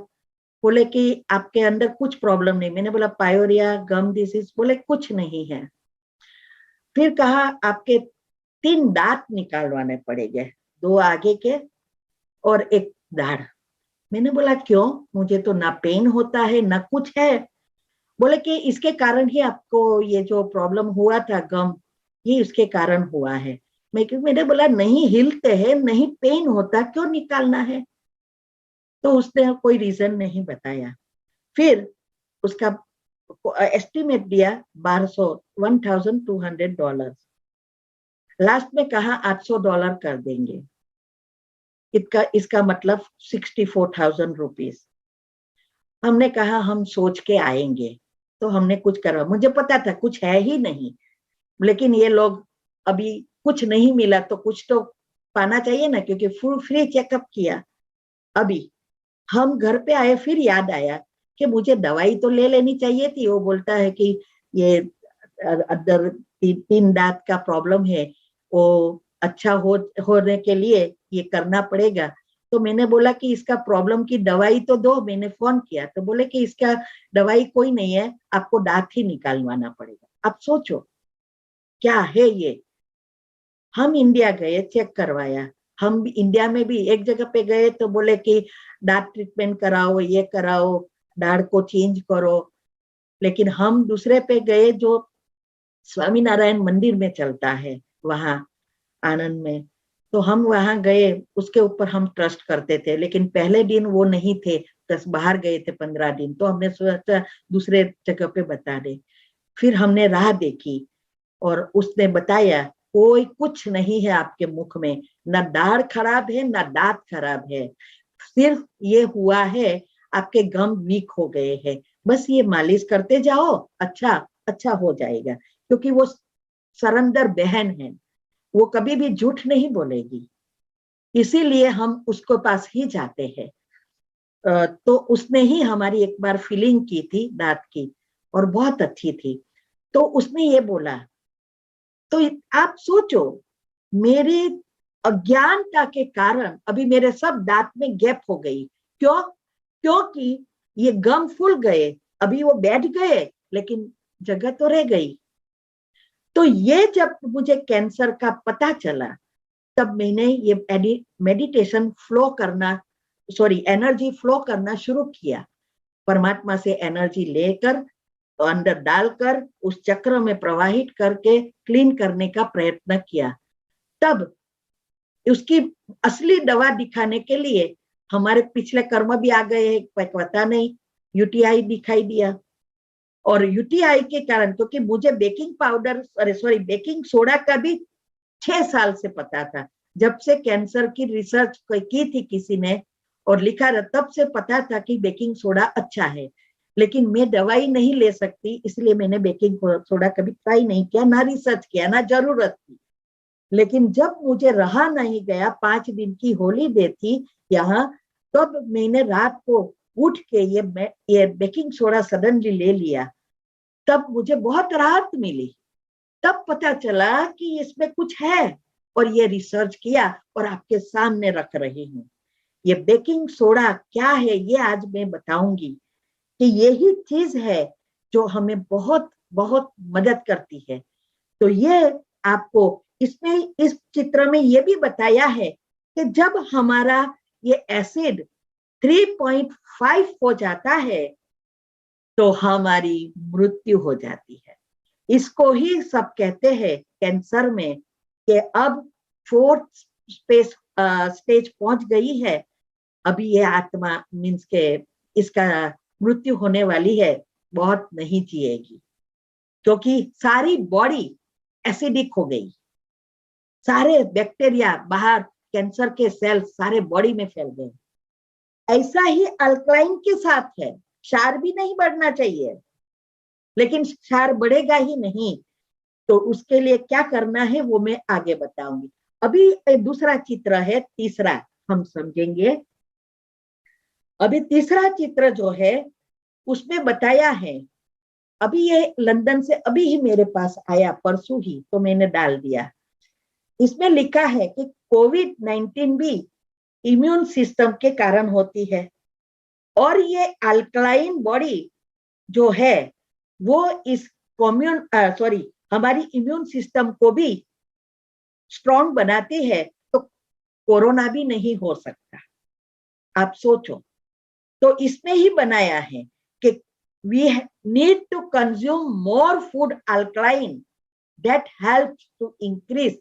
बोले कि आपके अंदर कुछ प्रॉब्लम नहीं। मैंने बोला पायोरिया, गम डिसीज? बोले कुछ नहीं है। फिर कहा आपके 3 दांत निकालवाने पड़ेंगे, 2 आगे के और 1 दाढ़। मैंने बोला क्यों? मुझे तो ना पेन होता है ना कुछ है। बोले कि इसके कारण ही आपको ये जो प्रॉब्लम हुआ था गम, ये इसके कारण हुआ है। मैंने बोला नहीं हिलते हैं, नहीं पेन होता, क्यों निकालना है? तो उसने कोई रीजन नहीं बताया। फिर उसका एस्टिमेट दिया $1200 लास्ट में कहा $800 कर देंगे। इसका मतलब 64,000 रुपीज। हमने कहा हम सोच के आएंगे, तो हमने कुछ करवा, मुझे पता था कुछ है ही नहीं, लेकिन ये लोग अभी कुछ नहीं मिला तो कुछ तो पाना चाहिए ना, क्योंकि फ्री चेकअप किया। अभी हम घर पे आए, फिर याद आया कि मुझे दवाई तो ले लेनी चाहिए थी। वो बोलता है कि ये अंदर 3 दांत का प्रॉब्लम है, वो अच्छा होने के लिए ये करना पड़ेगा। तो मैंने बोला कि इसका प्रॉब्लम की दवाई तो दो। मैंने फोन किया तो बोले कि इसका दवाई कोई नहीं है, आपको दांत ही निकालवाना पड़ेगा। अब सोचो क्या है ये। हम इंडिया गए, चेक करवाया। हम इंडिया में भी एक जगह पे गए तो बोले कि दांत ट्रीटमेंट कराओ, ये कराओ, दाढ़ को चेंज करो। लेकिन हम दूसरे पे गए जो स्वामीनारायण मंदिर में चलता है, वहां आनंद में। तो हम वहां गए, उसके ऊपर हम ट्रस्ट करते थे। लेकिन पहले दिन वो नहीं थे, बस बाहर गए थे 15 दिन, तो हमने सोचा दूसरे जगह पे बता दे। फिर हमने राह देखी और उसने बताया कोई कुछ नहीं है आपके मुख में, ना दाढ़ खराब है ना दांत खराब है, सिर्फ ये हुआ है आपके गम वीक हो गए हैं, बस ये मालिश करते जाओ, अच्छा अच्छा हो जाएगा। क्योंकि वो सरंदर बहन है, वो कभी भी झूठ नहीं बोलेगी, इसीलिए हम उसके पास ही जाते हैं। तो उसने ही हमारी एक बार फीलिंग की थी दांत की, और बहुत अच्छी थी। तो उसने ये बोला, तो आप सोचो मेरी अज्ञानता के कारण अभी मेरे सब दांत में गैप हो गई। क्यों? क्योंकि ये गम फूल गए, अभी वो बैठ गए लेकिन जगह तो रह गई। तो ये जब मुझे कैंसर का पता चला, तब मैंने ये मेडिटेशन फ्लो करना, एनर्जी फ्लो करना शुरू किया। परमात्मा से एनर्जी लेकर तो अंदर डालकर उस चक्र में प्रवाहित करके क्लीन करने का प्रयत्न किया। तब उसकी असली दवा दिखाने के लिए हमारे पिछले कर्म भी आ गए हैं, पता नहीं, यूटीआई दिखाई दिया। और यूटीआई के कारण, क्योंकि मुझे बेकिंग पाउडर बेकिंग सोडा का भी 6 साल से पता था, जब से कैंसर की रिसर्च की थी किसी ने और लिखा था, तब से पता था कि बेकिंग सोडा अच्छा है। लेकिन मैं दवाई नहीं ले सकती, इसलिए मैंने बेकिंग सोडा कभी ट्राई नहीं किया, ना रिसर्च किया, ना जरूरत थी। लेकिन जब मुझे रहा नहीं गया, 5 दिन की हॉलीडे थी यहाँ, तब मैंने रात को उठ के ये बेकिंग सोडा सडनली ले लिया। तब मुझे बहुत राहत मिली। तब पता चला कि इसमें कुछ है, और ये रिसर्च किया और आपके सामने रख रही हूँ। ये बेकिंग सोडा क्या है ये आज मैं बताऊंगी कि यही चीज है जो हमें बहुत बहुत मदद करती है। तो ये आपको इसमें इस चित्र में ये भी बताया है कि जब हमारा ये एसिड 3.5 हो जाता है तो हमारी मृत्यु हो जाती है। इसको ही सब कहते हैं कैंसर में कि अब 4th स्टेज पहुंच गई है, अभी ये आत्मा मीन्स के इसका मृत्यु होने वाली है, बहुत नहीं जिएगी, क्योंकि सारी बॉडी एसिडिक हो गई, सारे बैक्टीरिया बाहर, कैंसर के सेल सारे बॉडी में फैल गए। ऐसा ही अल्कलाइन के साथ है, क्षार भी नहीं बढ़ना चाहिए, लेकिन क्षार बढ़ेगा ही नहीं। तो उसके लिए क्या करना है वो मैं आगे बताऊंगी। अभी दूसरा चित्र है, तीसरा हम समझेंगे। अभी तीसरा चित्र जो है उसमें बताया है, अभी ये लंदन से अभी ही मेरे पास आया, परसों ही, तो मैंने डाल दिया। इसमें लिखा है कि कोविड-19 भी इम्यून सिस्टम के कारण होती है, और ये अल्कलाइन बॉडी जो है वो इस हमारी इम्यून सिस्टम को भी स्ट्रॉन्ग बनाती है, तो कोरोना भी नहीं हो सकता। आप सोचो, तो इसमें ही बनाया है कि we need to consume more food alkaline that helps to increase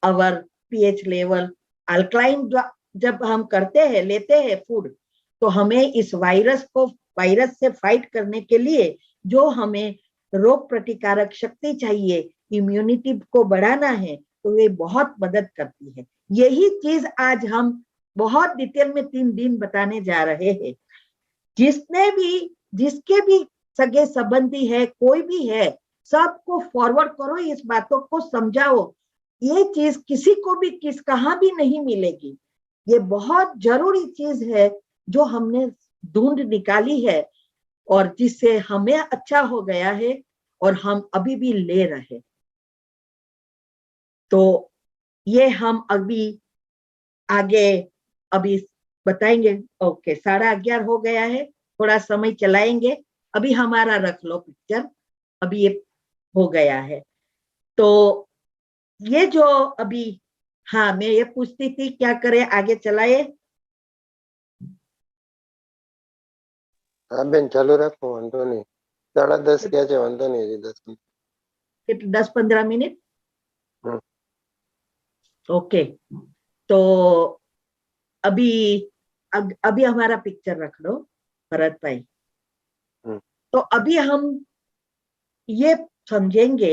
our pH level. alkaline जब हम करते हैं, लेते हैं फूड, तो हमें इस वायरस से फाइट करने के लिए जो हमें रोग प्रतिकारक शक्ति चाहिए, इम्यूनिटी को बढ़ाना है, तो ये बहुत मदद करती है। यही चीज आज हम बहुत डिटेल में 3 दिन बताने जा रहे हैं। जिसके भी सगे संबंधी है, कोई भी है, सबको फॉरवर्ड करो, इस बातों को समझाओ। ये चीज किसी को भी कहाँ भी नहीं मिलेगी। ये बहुत जरूरी चीज है जो हमने ढूंढ निकाली है और जिससे हमें अच्छा हो गया है और हम अभी भी ले रहे। तो ये हम आगे अभी बताएंगे। ओके, 11:30 हो गया है, थोड़ा समय चलाएंगे। अभी हमारा रख लो पिक्चर, अभी ये हो गया है। तो ये जो अभी, हाँ, मैं ये पूछती थी क्या करें, आगे चलाए? हाँ बेन, चालू रखो, वांधो नहीं। 10:30 क्या है, वांधो नहीं, हजी 10-15 मिनट। हम्म। ओके, तो अभी अभी हमारा पिक्चर रख लो भरत भाई। तो अभी हम ये समझेंगे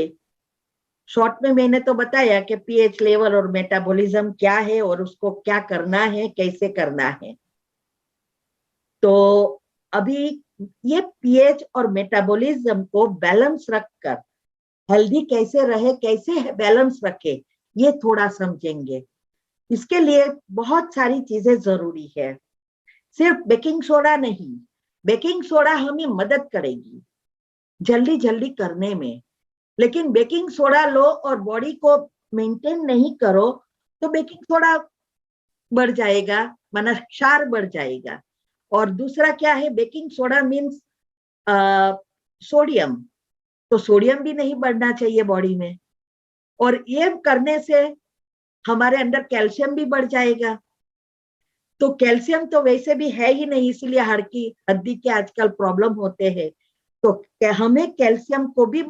शॉर्ट में। मैंने तो बताया कि पीएच लेवल और मेटाबॉलिज्म क्या है और उसको क्या करना है, कैसे करना है। तो अभी ये पीएच और मेटाबॉलिज्म को बैलेंस रखकर हेल्दी कैसे रहे, कैसे बैलेंस रखे, ये थोड़ा समझेंगे। इसके लिए बहुत सारी चीजें जरूरी है, सिर्फ बेकिंग सोडा नहीं। बेकिंग सोडा हमें मदद करेगी जल्दी जल्दी करने में, लेकिन बेकिंग सोडा लो और बॉडी को मेंटेन नहीं करो तो बेकिंग सोडा बढ़ जाएगा, माना क्षार बढ़ जाएगा। और दूसरा क्या है, बेकिंग सोडा मीन्स सोडियम, तो सोडियम भी नहीं बढ़ना चाहिए बॉडी में। और ये करने से हमारे अंदर कैल्शियम भी बढ़ जाएगा। तो कैल्शियम तो वैसे भी है ही नहीं, इसलिए हड्डी के आजकल प्रॉब्लम होते हैं। तो हमें कैल्शियम को भी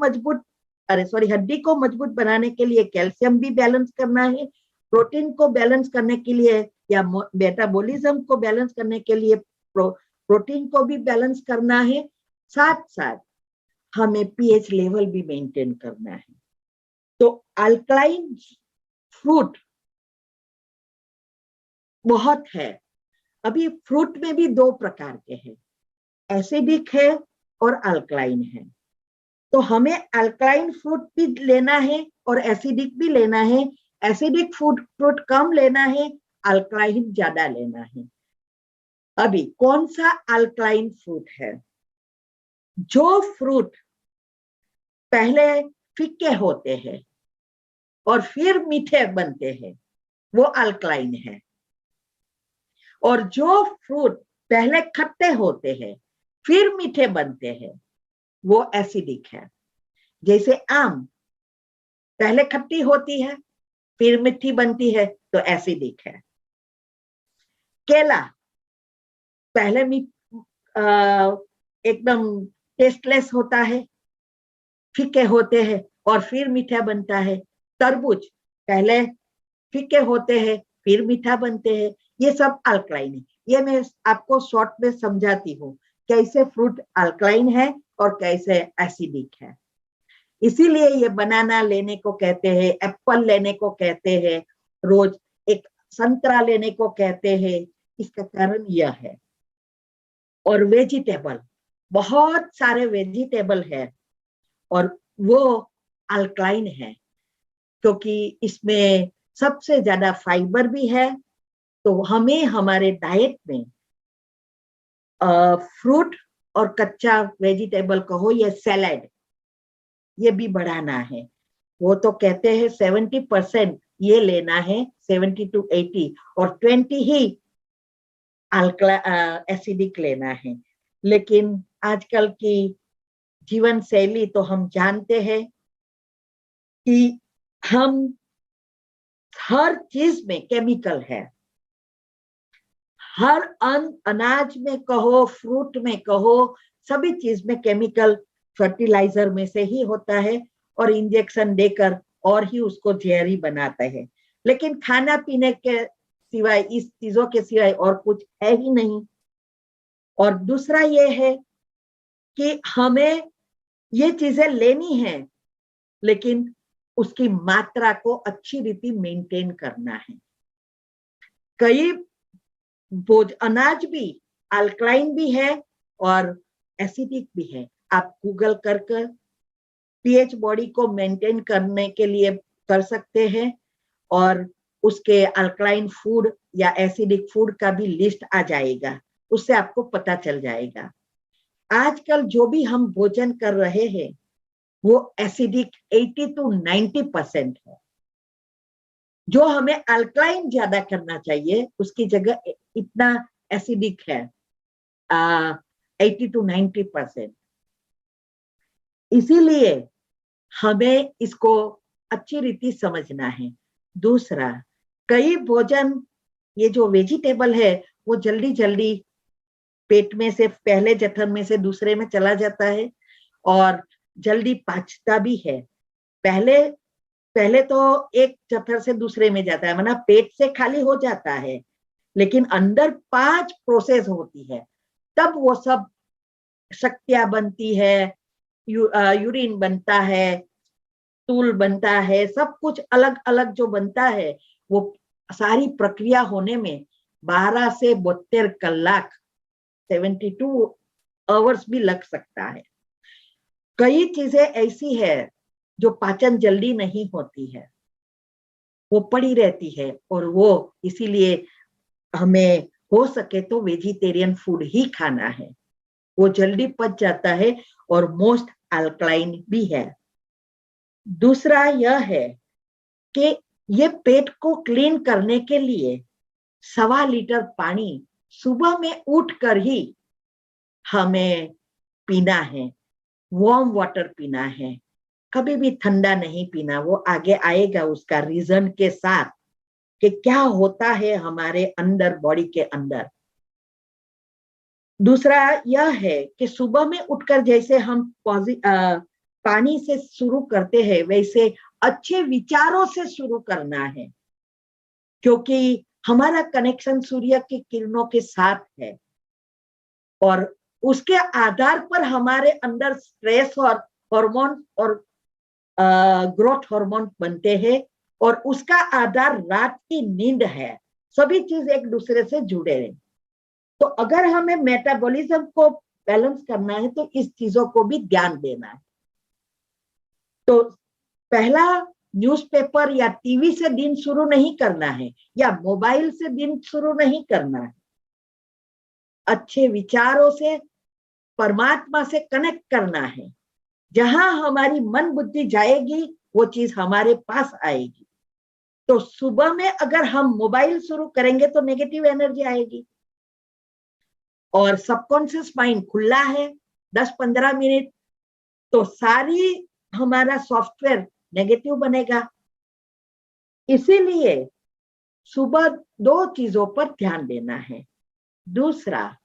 हड्डी को मजबूत बनाने के लिए कैल्शियम भी बैलेंस करना है, प्रोटीन को बैलेंस करने के लिए या मेटाबॉलिज्म को बैलेंस करने के लिए प्रोटीन को भी बैलेंस करना है। साथ साथ हमें पीएच लेवल भी मेंटेन करना है। तो अल्कलाइन फ्रूट बहुत है। अभी फ्रूट में भी 2 प्रकार के हैं, एसिडिक है और अल्कलाइन है। तो हमें अल्कलाइन फ्रूट भी लेना है और एसिडिक भी लेना है। एसिडिक फ्रूट कम लेना है, अल्कलाइन ज्यादा लेना है। अभी कौन सा अल्कलाइन फ्रूट है? जो फ्रूट पहले फीके होते हैं और फिर मीठे बनते हैं, वो अल्कलाइन है। और जो फ्रूट पहले खट्टे होते हैं फिर मीठे बनते हैं, वो एसिडिक है। जैसे आम पहले खट्टी होती है फिर मीठी बनती है, तो एसिडिक है। केला पहले एकदम टेस्टलेस होता है, फीके होते हैं और फिर मीठा बनता है। तरबूज पहले फीके होते हैं फिर मीठा बनते हैं। ये सब अल्कलाइन है। ये मैं आपको शॉर्ट में समझाती हूँ कैसे फ्रूट अल्कलाइन है और कैसे एसिडिक है। इसीलिए ये बनाना लेने को कहते हैं, एप्पल लेने को कहते हैं, रोज एक संतरा लेने को कहते हैं। इसका कारण यह है। और वेजिटेबल, बहुत सारे वेजिटेबल है और वो अल्कलाइन है क्योंकि इसमें सबसे ज्यादा फाइबर भी है। तो हमें हमारे डाइट में फ्रूट और कच्चा वेजिटेबल कहो या सैलेड, ये भी बढ़ाना है। वो तो कहते हैं 70% ये लेना है, 70 to 80, और 20 ही एसिडिक लेना है। लेकिन आजकल की जीवन शैली तो हम जानते हैं कि हम हर चीज में केमिकल है। हर अनाज में कहो, फ्रूट में कहो, सभी चीज में केमिकल फर्टिलाइजर में से ही होता है और इंजेक्शन देकर और ही उसको जहरी बनाता है। लेकिन खाना पीने के सिवाय, इस चीजों के सिवाय और कुछ है ही नहीं। और दूसरा ये है कि हमें ये चीजें लेनी है, लेकिन उसकी मात्रा को अच्छी रीति मेंटेन करना है। कई अनाज भी अल्कलाइन भी है और एसिडिक भी है। आप गूगल कर पीएच बॉडी को मेंटेन करने के लिए कर सकते हैं और उसके अल्कलाइन फूड या एसिडिक फूड का भी लिस्ट आ जाएगा, उससे आपको पता चल जाएगा। आजकल जो भी हम भोजन कर रहे हैं वो एसिडिक 80 to 90% है। जो हमें अल्कलाइन ज्यादा करना चाहिए उसकी जगह इतना एसिडिक है 80 to 90%। इसीलिए हमें इसको अच्छी रीति समझना है। दूसरा, कई भोजन ये जो वेजिटेबल है वो जल्दी जल्दी पेट में से पहले जठर में से दूसरे में चला जाता है और जल्दी पचता भी है। पहले तो एक जठर से दूसरे में जाता है, मतलब पेट से खाली हो जाता है, लेकिन अंदर 5 प्रोसेस होती है, तब वो सब शक्तियां बनती है, यूरिन बनता है, तूल बनता है, सब कुछ अलग अलग जो बनता है, वो सारी प्रक्रिया होने में 12 से 72 कलाक 72 आवर्स भी लग सकता है। कई चीजें ऐसी है जो पाचन जल्दी नहीं होती है, वो पड़ी रहती है, और वो इसीलिए हमें हो सके तो वेजिटेरियन फूड ही खाना है, वो जल्दी पच जाता है और मोस्ट अल्कलाइन भी है। दूसरा यह है कि ये पेट को क्लीन करने के लिए 1.25 लीटर पानी सुबह में उठकर ही हमें पीना है, वार्म वाटर पीना है, कभी भी ठंडा नहीं पीना। वो आगे आएगा उसका रीजन के साथ कि क्या होता है हमारे अंदर, बॉडी के अंदर। दूसरा यह है कि सुबह में उठकर जैसे हम पानी से शुरू करते हैं वैसे अच्छे विचारों से शुरू करना है, क्योंकि हमारा कनेक्शन सूर्य की किरणों के साथ है और उसके आधार पर हमारे अंदर स्ट्रेस और हार्मोन और ग्रोथ हार्मोन बनते हैं, और उसका आधार रात की नींद है। सभी चीज एक दूसरे से जुड़े हैं। तो अगर हमें मेटाबॉलिज्म को बैलेंस करना है तो इस चीजों को भी ध्यान देना है। तो पहला, न्यूज़पेपर या टीवी से दिन शुरू नहीं करना है या मोबाइल से दिन शुरू नहीं करना है। अच्छे विचारों से परमात्मा से कनेक्ट करना है। जहां हमारी मन बुद्धि जाएगी वो चीज हमारे पास आएगी। तो सुबह में अगर हम मोबाइल शुरू करेंगे तो नेगेटिव एनर्जी आएगी, और सबकॉन्शियस माइंड खुला है 10-15 मिनट, तो सारी हमारा सॉफ्टवेयर नेगेटिव बनेगा। इसीलिए सुबह 2 चीजों पर ध्यान देना है। दूसरा,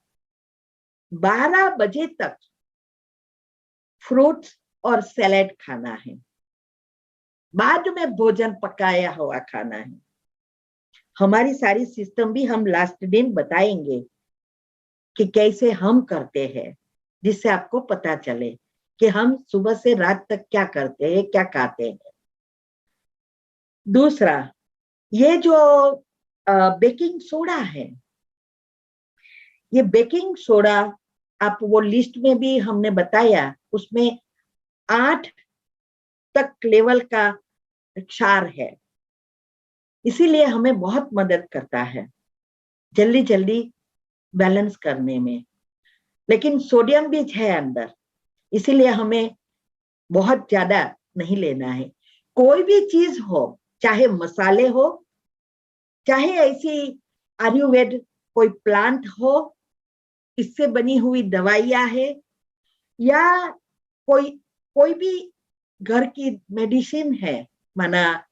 12 बजे तक फ्रूट्स और सैलेड खाना है, बाद में भोजन पकाया हुआ खाना है। हमारी सारी सिस्टम भी हम लास्ट दिन बताएंगे कि कैसे हम करते हैं, जिससे आपको पता चले कि हम सुबह से रात तक क्या करते हैं, क्या खाते हैं। दूसरा, ये जो बेकिंग सोडा है, ये बेकिंग सोडा आप वो लिस्ट में भी हमने बताया, उसमें 8 तक लेवल का क्षार है, इसीलिए हमें बहुत मदद करता है जल्दी जल्दी बैलेंस करने में। लेकिन सोडियम भी है अंदर, इसीलिए हमें बहुत ज्यादा नहीं लेना है। कोई भी चीज हो, चाहे मसाले हो, चाहे ऐसी आयुर्वेद कोई प्लांट हो, इससे बनी हुई दवाइयां है, या कोई भी घर की मेडिसिन है, माना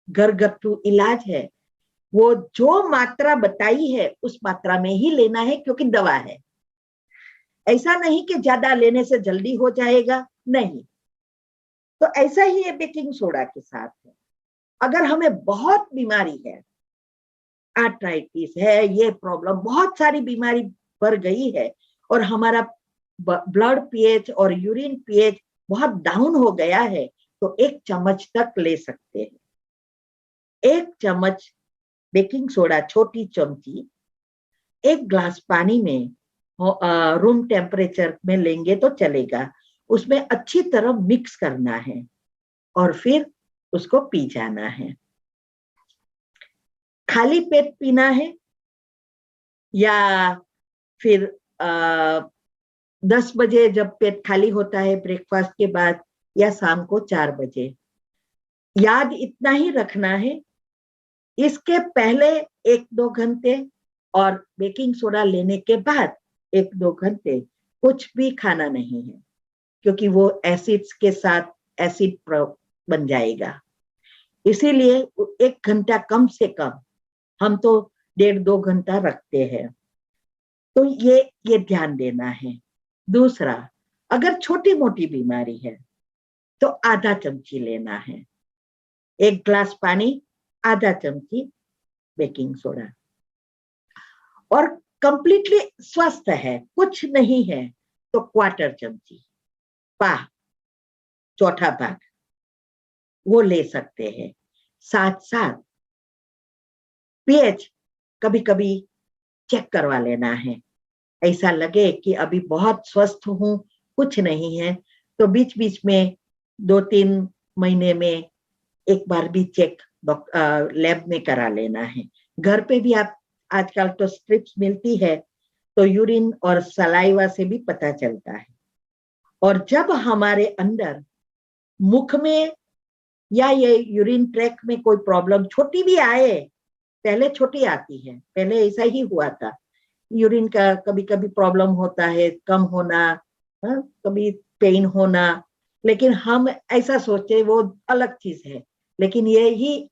घरगथ्थू इलाज है, वो जो मात्रा बताई है उस मात्रा में ही लेना है, क्योंकि दवा है। ऐसा नहीं कि ज्यादा लेने से जल्दी हो जाएगा, नहीं। तो ऐसा ही है बेकिंग सोडा के साथ है। अगर हमें बहुत बीमारी है, आर्थराइटिस है, ये प्रॉब्लम, बहुत सारी बीमारी बढ़ गई है और हमारा ब्लड पीएच और यूरिन पीएच बहुत डाउन हो गया है, तो 1 चम्मच तक ले सकते हैं। 1 चम्मच बेकिंग सोडा छोटी चमची 1 ग्लास पानी में रूम टेम्परेचर में लेंगे तो चलेगा, उसमें अच्छी तरह मिक्स करना है और फिर उसको पी जाना है। खाली पेट पीना है या फिर 10 बजे जब पेट खाली होता है ब्रेकफास्ट के बाद, या शाम को 4 बजे। याद इतना ही रखना है, इसके पहले 1-2 घंटे और बेकिंग सोडा लेने के बाद 1-2 घंटे कुछ भी खाना नहीं है, क्योंकि वो एसिड्स के साथ एसिड बन जाएगा। इसीलिए 1 घंटा कम से कम, हम तो 1.5-2 घंटा रखते हैं। तो ये ध्यान देना है। दूसरा, अगर छोटी मोटी बीमारी है तो आधा चमची लेना है। 1 ग्लास पानी, आधा चमची बेकिंग सोडा। और कंप्लीटली स्वस्थ है, कुछ नहीं है, तो 1/4 चमची, चौथा भाग वो ले सकते हैं। साथ साथ पीएच कभी कभी चेक करवा लेना है। ऐसा लगे कि अभी बहुत स्वस्थ हूं, कुछ नहीं है, तो बीच बीच में 2-3 महीने में एक बार भी चेक लैब में करा लेना है। घर पे भी आप आजकल तो स्ट्रिप्स मिलती है, तो यूरिन और सलाइवा से भी पता चलता है। और जब हमारे अंदर मुख में या ये यूरिन ट्रैक में कोई प्रॉब्लम छोटी भी आए, पहले छोटी आती है, पहले ऐसा ही हुआ था, यूरिन का कभी कभी प्रॉब्लम होता है, कम होना, कभी पेन होना, लेकिन हम ऐसा सोचे वो अलग चीज है, लेकिन ये ही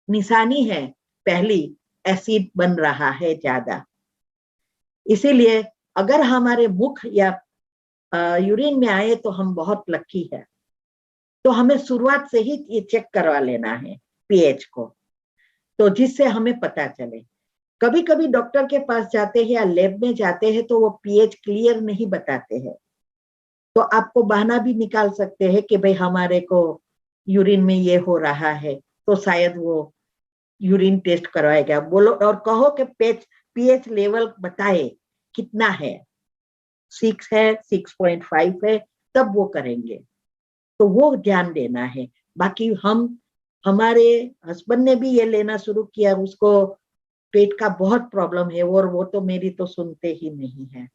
निशानी है पहली, एसिड बन रहा है ज्यादा। इसीलिए अगर हमारे मुख या यूरिन में आए तो हम बहुत लकी है, तो हमें शुरुआत से ही ये चेक करवा लेना है पीएच को, तो जिससे हमें पता चले। कभी कभी डॉक्टर के पास जाते हैं या लैब में जाते हैं तो वो पीएच क्लियर नहीं बताते हैं, तो आपको बहाना भी निकाल सकते हैं कि भाई हमारे को यूरिन में ये हो रहा है, तो शायद वो यूरिन टेस्ट करवाएगा, बोलो और कहो कि पीएच लेवल बताए कितना है, 6 है, 6.5 है, तब वो करेंगे। तो वो ध्यान देना है। बाकी हमारे हस्बैंड ने भी ये लेना शुरू किया, उसको पेट का बहुत प्रॉब्लम है, और वो तो मेरी तो सुनते ही नहीं है,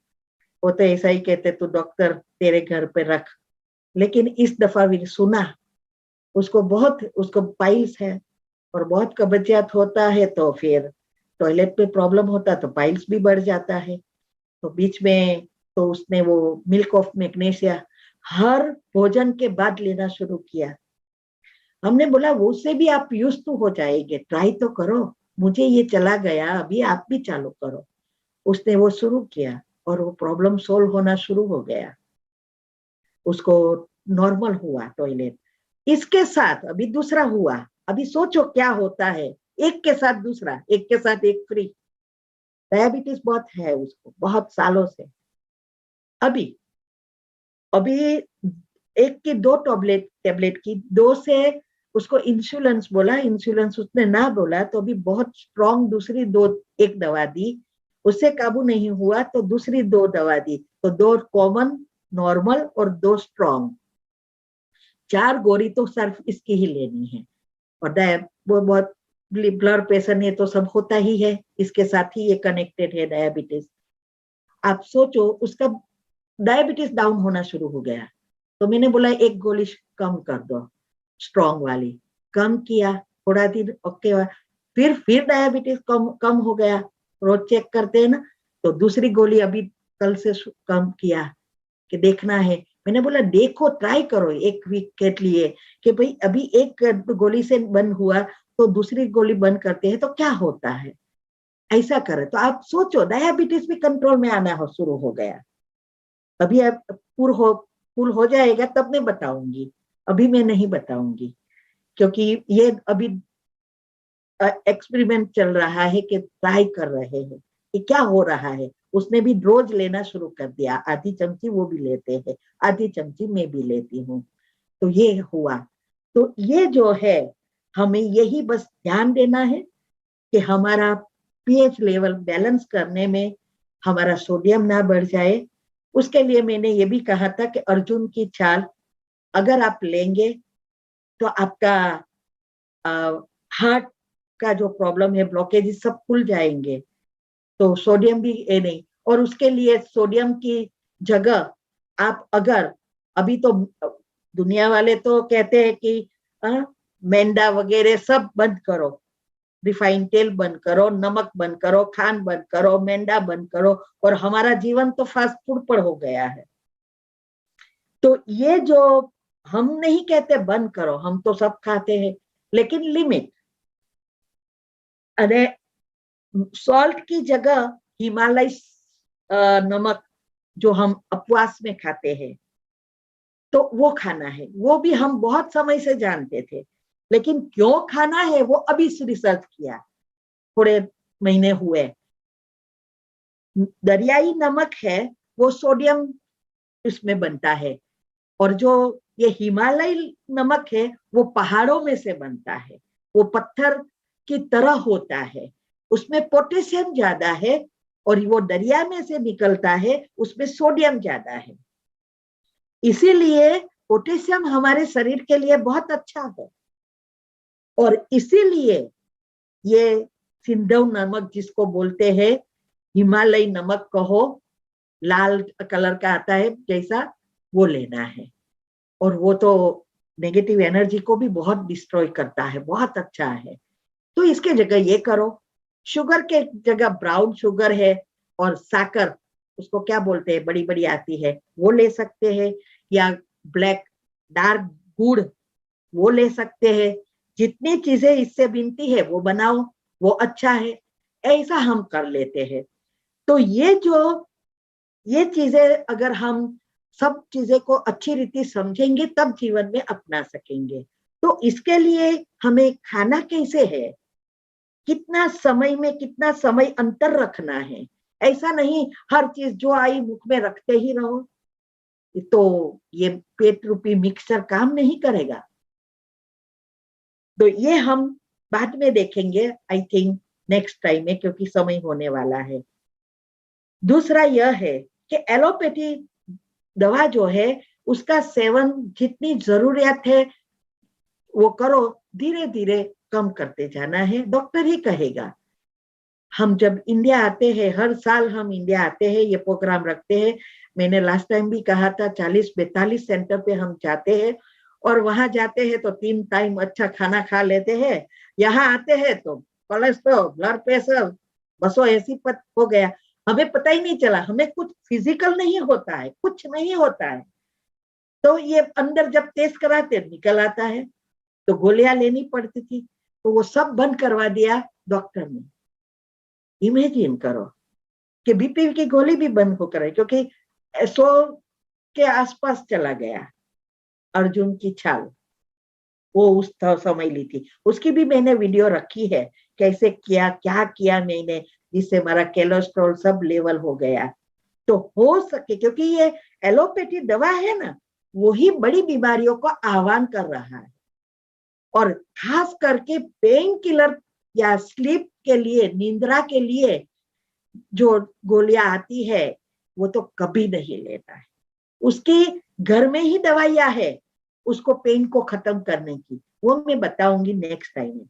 वो तो ऐसा ही कहते तू डॉक्टर तेरे घर पे रख। लेकिन इस दफा भी सुना, उसको पाइल्स है और बहुत कब्जियत होता है, तो फिर टॉयलेट पे प्रॉब्लम होता तो पाइल्स भी बढ़ जाता है। तो बीच में तो उसने वो मिल्क ऑफ मैग्नीशिया हर भोजन के बाद लेना शुरू किया। हमने बोला वो से भी आप यूज तो हो जाएंगे, ट्राई तो करो, मुझे ये चला गया, अभी आप भी चालू करो। उसने वो शुरू किया और वो प्रॉब्लम सोल्व होना शुरू हो गया, उसको नॉर्मल हुआ टॉयलेट। इसके साथ अभी दूसरा हुआ, अभी सोचो क्या होता है, एक के साथ दूसरा, एक के साथ एक फ्री। डायबिटीज बहुत है उसको, बहुत सालों से। अभी 1 की 2 टेबलेट की 2 से उसको इंसुलिन बोला, इंसुलिन उसने ना बोला, तो अभी बहुत स्ट्रॉन्ग दूसरी 1 दवा दी, उससे काबू नहीं हुआ तो दूसरी 2 दवा दी, तो 2 कॉमन, नॉर्मल और 2 स्ट्रॉन्ग, 4 गोली तो सिर्फ इसकी ही लेनी है। और वो बहुत ब्लड प्रेशर ये तो सब होता ही है, इसके साथ ही ये कनेक्टेड है डायबिटीज। आप सोचो उसका डायबिटीज डाउन होना शुरू हो गया, तो मैंने बोला 1 गोली कम कर दो, स्ट्रॉन्ग वाली कम किया, थोड़ा दिन ओके, फिर डायबिटीज कम हो गया, रोज चेक करते हैं ना, तो दूसरी गोली अभी कल से कम किया कि देखना है। मैंने बोला देखो, ट्राई करो 1 वीक के लिए कि भाई अभी 1 गोली से बंद हुआ तो दूसरी गोली बंद करते हैं तो क्या होता है, ऐसा करे। तो आप सोचो डायबिटीज भी कंट्रोल में आना शुरू हो गया। अभी आप फुल हो जाएगा तब मैं बताऊंगी, अभी मैं नहीं बताऊंगी, क्योंकि ये अभी एक्सपेरिमेंट चल रहा है कि ट्राई कर रहे हैं कि क्या हो रहा है। उसने भी रोज लेना शुरू कर दिया, आधी चमची वो भी लेते हैं, आधी चमची मैं भी लेती हूँ, तो ये हुआ। तो ये जो है हमें यही बस ध्यान देना है कि हमारा पीएच लेवल बैलेंस करने में हमारा सोडियम ना बढ़ जाए। उसके लिए मैंने ये भी कहा था कि अर्जुन की छाल अगर आप लेंगे तो आपका हार्ट का जो प्रॉब्लम है, ब्लॉकेज सब खुल जाएंगे। तो सोडियम भी नहीं, और उसके लिए सोडियम की जगह आप अगर अभी तो दुनिया वाले तो कहते हैं कि मैदा वगैरह सब बंद करो, रिफाइंड तेल बंद करो, नमक बंद करो, खांड बंद करो, मैदा बंद करो, और हमारा जीवन तो फास्ट फूड पर हो गया है। तो ये जो हम नहीं कहते बंद करो, हम तो सब खाते हैं, लेकिन लिमिट। अरे सॉल्ट की जगह हिमालय नमक जो हम उपवास में खाते हैं तो वो खाना है। वो भी हम बहुत समय से जानते थे, लेकिन क्यों खाना है वो अभी रिसर्च किया, थोड़े महीने हुए। दरियाई नमक है वो सोडियम इसमें बनता है, और जो ये हिमालय नमक है वो पहाड़ों में से बनता है, वो पत्थर की तरह होता है, उसमें पोटेशियम ज्यादा है, और वो दरिया में से निकलता है, उसमें सोडियम ज्यादा है। इसीलिए पोटेशियम हमारे शरीर के लिए बहुत अच्छा है, और इसीलिए ये सिंधु नमक जिसको बोलते हैं, हिमालय नमक कहो, लाल कलर का आता है जैसा, वो लेना है। और वो तो नेगेटिव एनर्जी को भी बहुत डिस्ट्रॉय करता है, बहुत अच्छा है। तो इसके जगह ये करो, शुगर के जगह ब्राउन शुगर है, और साकर उसको क्या बोलते हैं, बड़ी बड़ी आती है, वो ले सकते हैं, या ब्लैक डार्क गुड़ वो ले सकते हैं। जितनी चीजें इससे बनती है वो बनाओ, वो अच्छा है, ऐसा हम कर लेते हैं। तो ये चीजें अगर हम सब चीजें को अच्छी रीति समझेंगे तब जीवन में अपना सकेंगे। तो इसके लिए हमें खाना कैसे है, कितना समय में कितना समय अंतर रखना है, ऐसा नहीं हर चीज जो आई मुख में रखते ही रहो, तो ये पेट रूपी मिक्सचर काम नहीं करेगा। तो ये हम बाद में देखेंगे, आई थिंक नेक्स्ट टाइम में, क्योंकि समय होने वाला है। दूसरा यह है कि एलोपैथी दवा जो है उसका सेवन जितनी जरूरियत है वो करो, धीरे धीरे कम करते जाना है, डॉक्टर ही कहेगा। हम जब इंडिया आते हैं, हर साल हम इंडिया आते हैं, ये प्रोग्राम रखते हैं, मैंने लास्ट टाइम भी कहा था 40-42 सेंटर पे हम जाते हैं, और वहां जाते हैं तो 3 टाइम अच्छा खाना खा लेते हैं, यहाँ आते हैं तो कोलेस्ट्रॉल, ब्लड प्रेशर, बसो ऐसी हो गया, हमें पता ही नहीं चला, हमें कुछ फिजिकल नहीं होता है, कुछ नहीं होता है। तो ये अंदर जब टेस्ट कराते निकल आता है, तो गोलियां लेनी पड़ती थी, तो वो सब बंद करवा दिया डॉक्टर ने। इमेजिन करो कि बीपी की गोली भी बंद हो कर, क्योंकि 100 के आसपास चला गया। अर्जुन की छाल वो उस समय ली थी, उसकी भी मैंने वीडियो रखी है, कैसे किया, क्या किया मैंने, जिससे हमारा कोलेस्ट्रॉल सब लेवल हो गया। तो हो सके, क्योंकि ये एलोपैथी दवा है ना, वही बड़ी बीमारियों को आह्वान कर रहा है, और खास करके पेन किलर या स्लीप के लिए, निंद्रा के लिए जो गोलियां आती है वो तो कभी नहीं लेता है। उसकी घर में ही दवाइयां है उसको पेन को खत्म करने की, वो मैं बताऊंगी नेक्स्ट टाइम में।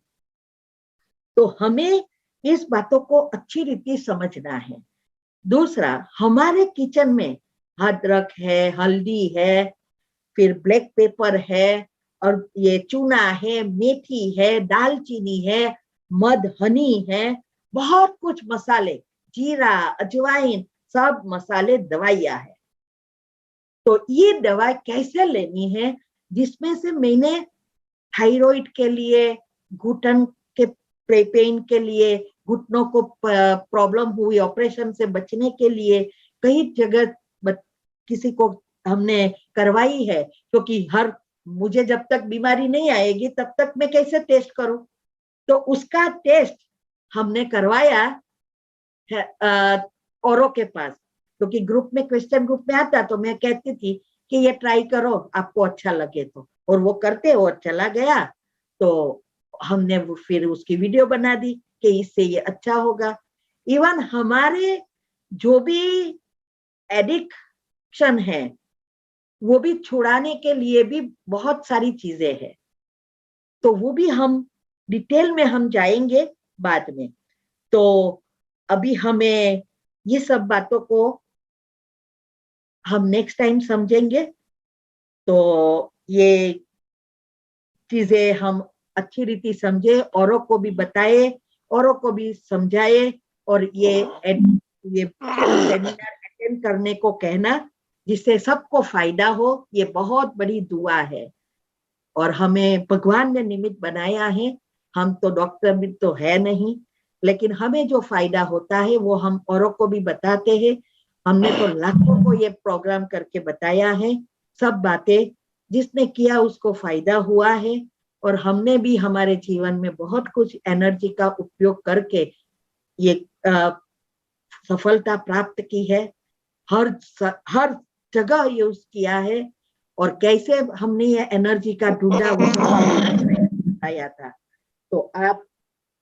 तो हमें इस बातों को अच्छी रीति समझना है। दूसरा, हमारे किचन में अदरक है, हल्दी है, फिर ब्लैक पेपर है, और ये चूना है, मेथी है, दालचीनी है, मध, हनी है, बहुत कुछ मसाले, जीरा, अजवाइन, सब मसाले दवाइयां है। तो ये दवा कैसे लेनी है, जिसमें से मैंने थायराइड के लिए, घुटन के पेन के लिए, घुटनों को प्रॉब्लम हुई ऑपरेशन से बचने के लिए, कई जगह किसी को हमने करवाई है, क्योंकि मुझे जब तक बीमारी नहीं आएगी तब तक मैं कैसे टेस्ट करूं, तो उसका टेस्ट हमने करवाया है औरों के पास, क्योंकि ग्रुप में, क्वेश्चन ग्रुप में आता तो मैं कहती थी कि ये ट्राई करो, आपको अच्छा लगे तो, और वो करते और चला गया। तो हमने फिर उसकी वीडियो बना दी कि इससे ये अच्छा होगा। इवन हमारे जो भी एडिक्शन है वो भी छुड़ाने के लिए भी बहुत सारी चीजें हैं, तो वो भी हम डिटेल में हम जाएंगे बाद में। तो अभी हमें ये सब बातों को हम नेक्स्ट टाइम समझेंगे। तो ये चीजें हम अच्छी रीति समझे, औरों को भी बताए, औरों को भी समझाए, और ये सेमिनार अटेंड करने को कहना, जिससे सबको फायदा हो, ये बहुत बड़ी दुआ है। और हमें भगवान ने निमित्त बनाया है, हम तो डॉक्टर भी तो है नहीं, लेकिन हमें जो फायदा होता है वो हम औरों को भी बताते हैं। हमने तो लाखों को ये प्रोग्राम करके बताया है, सब बातें जिसने किया उसको फायदा हुआ है, और हमने भी हमारे जीवन में बहुत कुछ एनर्जी का उपयोग करके ये सफलता प्राप्त की है। हर जगह यूज किया है, और कैसे हमने ये एनर्जी का ढूंढा वो बताया था। तो आप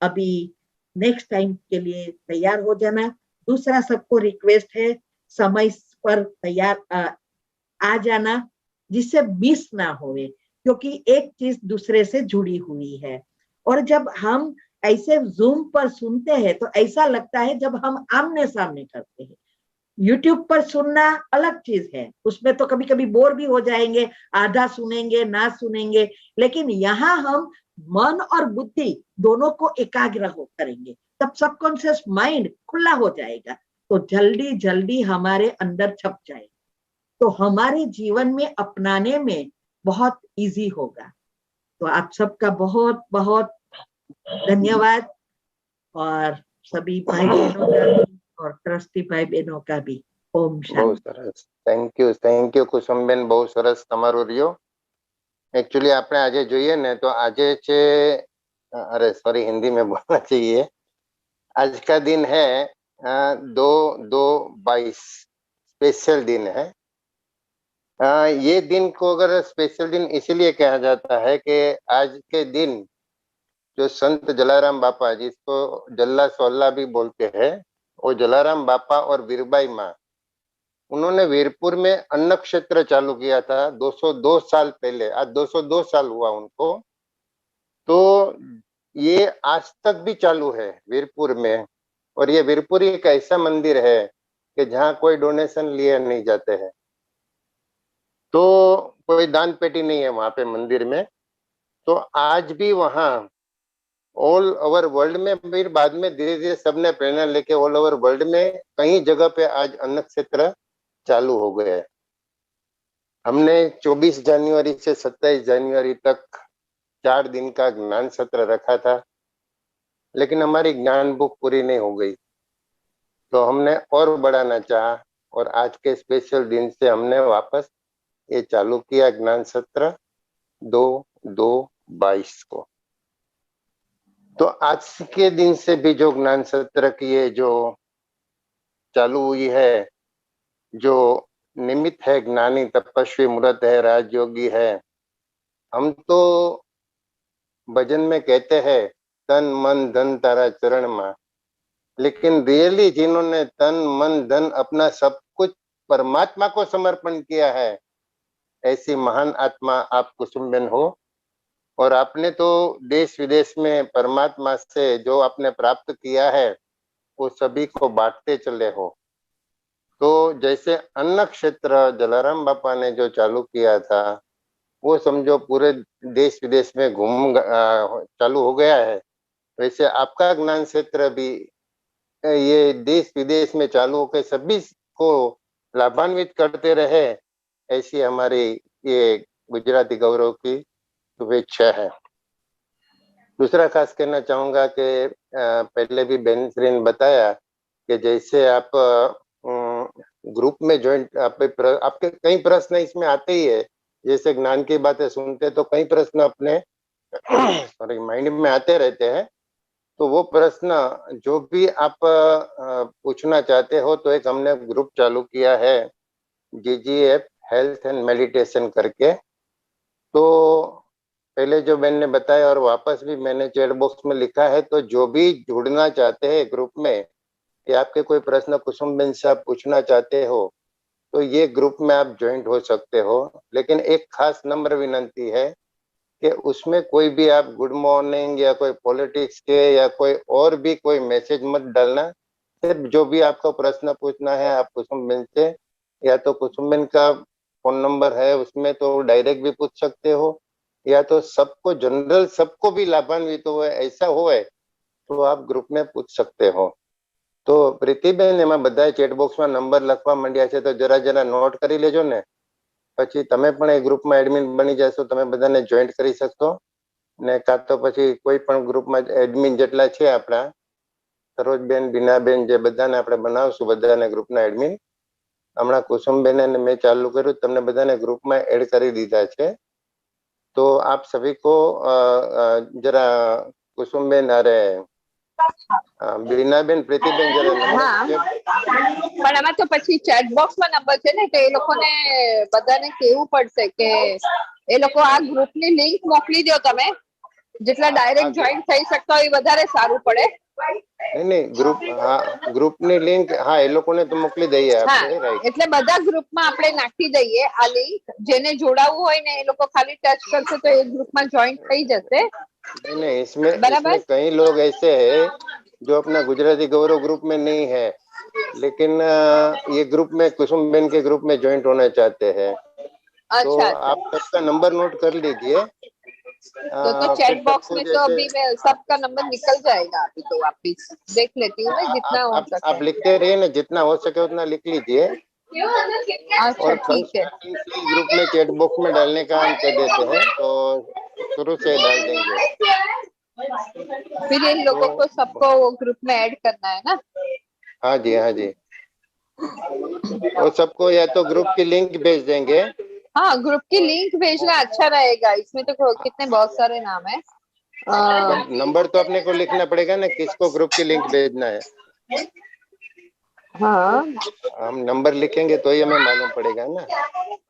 अभी नेक्स्ट टाइम के लिए तैयार हो जाना। दूसरा सबको रिक्वेस्ट है, समय पर तैयार आ जाना, जिससे मिस ना होवे, क्योंकि एक चीज दूसरे से जुड़ी हुई है। और जब हम ऐसे जूम पर सुनते हैं तो ऐसा लगता है जब हम आमने सामने करते हैं। यूट्यूब पर सुनना अलग चीज है, उसमें तो कभी कभी बोर भी हो जाएंगे, आधा सुनेंगे ना सुनेंगे, लेकिन यहाँ हम मन और बुद्धि दोनों को एकाग्र हो करेंगे, तब सबकॉन्शियस माइंड खुला हो जाएगा, तो जल्दी जल्दी हमारे अंदर छप जाएगा, तो हमारे जीवन में अपनाने में बहुत इजी होगा। तो आप सबका बहुत बहुत धन्यवाद, और सभी भाई बहनों का भी और ट्रस्टी भाई बहनों का भी। ओम બહુ शांति। સરસ, થેન્ક યુ કુસુમબેન, બહુ સરસ તમારું રહ્યો। एक्चुअली આપણે આજે જોઈએ ને તો આજે છે, अरे सॉरी हिंदी में बोलना चाहिए, आज का दिन है 2/2/22, स्पेशल दिन है। ये दिन को अगर स्पेशल दिन इसीलिए कहा जाता है कि आज के दिन जो संत जलाराम बापा, जिसको जल्ला सोल्ला भी बोलते हैं, वो जलाराम बापा और वीरबाई माँ, उन्होंने वीरपुर में अन्न क्षेत्र चालू किया था 202 साल पहले। आज 202 साल हुआ उनको। तो ये आज तक भी चालू है वीरपुर में, और ये वीरपुर एक ऐसा मंदिर है कि जहाँ कोई डोनेशन लिए नहीं जाते हैं, तो कोई दान पेटी नहीं है वहां पे मंदिर में। तो आज भी वहाँ ऑल ओवर वर्ल्ड में, फिर बाद में धीरे धीरे सबने प्रेरणा लेके ऑल ओवर वर्ल्ड में कई जगह पे आज अन्न क्षेत्र चालू हो गया है। हमने 24 जनवरी से 27 जनवरी तक 4 दिन का ज्ञान सत्र रखा था, लेकिन हमारी ज्ञान बुक पूरी नहीं हो गई, तो हमने और बढ़ाना चाहा, और आज के स्पेशल दिन से हमने वापस ये चालू किया ज्ञान सत्र 2/2/22 को। तो आज के दिन से भी जो ज्ञान सत्र की ये जो चालू हुई है, जो निमित्त है ज्ञानी तपस्वी मूर्त है राजयोगी है। हम तो भजन में कहते हैं तन मन धन तारा चरण में, लेकिन रियली जिन्होंने तन मन धन अपना सब कुछ परमात्मा को समर्पण किया है, ऐसी महान आत्मा आप कुसुमबेन हो। और आपने तो देश विदेश में परमात्मा से जो आपने प्राप्त किया है वो सभी को बांटते चले हो। तो जैसे अन्न क्षेत्र जलाराम बापा ने जो चालू किया था, वो समझो पूरे देश विदेश में चालू हो गया है, वैसे आपका ज्ञान क्षेत्र भी ये देश विदेश में चालू होकर सभी को लाभान्वित करते रहे, ऐसी हमारी ये गुजराती गौरव की शुभेच्छा है। दूसरा खास कहना चाहूंगा कि पहले भी बहन श्री ने बताया कि जैसे आप ग्रुप में ज्वाइंट, आपके कई प्रश्न इसमें आते ही है, जैसे ज्ञान की बातें सुनते तो कई प्रश्न अपने सॉरी माइंड में आते रहते हैं। तो वो प्रश्न जो भी आप पूछना चाहते हो, तो एक हमने ग्रुप चालू किया है GGF हेल्थ एंड मेडिटेशन करके। तो पहले जो बहन ने बताया और वापस भी मैंने चैट बॉक्स में लिखा है, तो जो भी जुड़ना चाहते हैं ग्रुप में, कि आपके कोई प्रश्न कुसुम बहन से आप पूछना चाहते हो, तो ये ग्रुप में आप ज्वाइंट हो सकते हो। लेकिन एक खास नम्र विनंती है कि उसमें कोई भी आप गुड मॉर्निंग या कोई पॉलिटिक्स के या कोई और भी कोई मैसेज मत डालना। सिर्फ जो भी आपको प्रश्न पूछना है आप कुसुम बहन से, या तो कुसुम बहन का फोन नंबर है उसमें तो डायरेक्ट भी पूछ सकते हो, या तो सबको जनरल सबको भी लाभान्वित हो ऐसा हो तो आप ग्रुप में पूछ सकते हो। तो પ્રીતિબેન, એમાં બધા ચેટ બોક્સમાં નંબર લખવા માંડ્યા છે, તો જરા જરા નોટ કરી લેજો ને, પછી તમે પણ એ ગ્રુપમાં એડમિન બની જશો, તમે બધાને જોઈન્ટ કરી શકશો ને, કાં તો પછી કોઈ પણ ગ્રુપમાં એડમિન જેટલા છે આપણા સરોજબેન, બીનાબેન, જે બધાને આપણે બનાવશું બધાને ગ્રુપના એડમિન। હમણાં કુસુમબેન ને મેં ચાલુ કર્યું, તમને બધાને ગ્રુપમાં એડ કરી દીધા છે। तो आप सभी को जरा कुसुमबेन, अरे બીનાબેન, પ્રીતિબેન, જરા હા, પણ આમાં તો પછી ચેટ બોક્સ માં નંબર છે ને, તો એ લોકોને બધાને કેવું પડશે કે એ લોકો આ ગ્રુપ ની લિંક મોકલી દો તમે, જેટલા ડાયરેક્ટ જોઈન થઈ શકતા હોય વધારે સારું પડે। નહીં, ગ્રુપ, હા, ગ્રુપની લિંક, હા, એ લોકોને તો મોકલી દઈએ આપણે, રાઈટ। એટલે બધા ગ્રુપમાં આપણે નાખી દઈએ આ લિંક, જેને જોડાવું હોય ને એ લોકો ખાલી ટચ કરશે તો એ ગ્રુપમાં જોઈન થઈ જશે। नहीं, इसमें कई लोग ऐसे हैं जो अपना गुजराती गौरव ग्रुप में नहीं है, लेकिन ये ग्रुप में कुसुमबेन के ग्रुप में ज्वाइंट होना चाहते हैं। तो आप सबका नंबर नोट कर लीजिए। तो चैट बॉक्स में तो अभी मैं सबका नंबर निकल जाएगा, अभी तो वापिस देख लेती हूँ मैं जितना हो सके। आप लिखते रहिए ना, जितना हो सके उतना लिख लीजिए। अच्छा, ठीक है। ग्रुप में चैट बॉक्स में डालने का हम कह देते हैं, तो शुरू से डाल देंगे। फिर इन लोगों को सबको ग्रुप में ऐड करना है ना? हाँ जी, हाँ जी, और सबको या तो ग्रुप की लिंक भेज देंगे। हाँ, ग्रुप की लिंक भेजना अच्छा रहेगा। इसमें तो कितने बहुत सारे नाम है। नंबर तो अपने को लिखना पड़ेगा ना, किसको ग्रुप की लिंक भेजना है। हाँ, हम नंबर लिखेंगे तो ही हमें मालूम पड़ेगा ना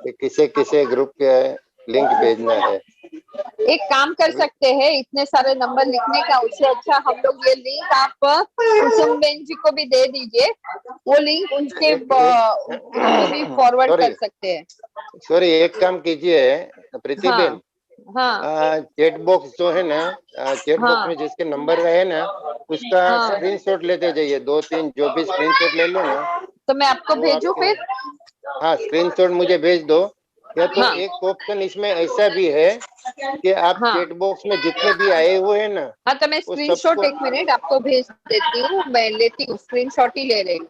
कि किसे किसे ग्रुप के लिंक भेजना है। एक काम कर सकते हैं, इतने सारे नंबर लिखने का, उससे अच्छा हम लोग ये लिंक आप कुसुमबेन जी को भी दे दीजिए, वो लिंक उनके भी फॉरवर्ड कर सकते हैं। सॉरी, एक काम कीजिए प्रीतिबेन, चैट बॉक्स जो है ना, चैट बॉक्स में जिसके नंबर रहे ना उसका स्क्रीनशॉट लेते जाइए, 2-3 जो भी स्क्रीनशॉट ले लो ना। तो मैं आपको भेजूं फिर? हाँ, स्क्रीनशॉट मुझे भेज दो। या तो एक ऑप्शन इसमें ऐसा भी है कि आप चैट बॉक्स में जितने भी आए हुए हैं ना, हाँ, तो मैं स्क्रीनशॉट, एक मिनट आपको भेज देती हूँ, मैं लेती हूँ, स्क्रीनशॉट ही ले रही हूँ।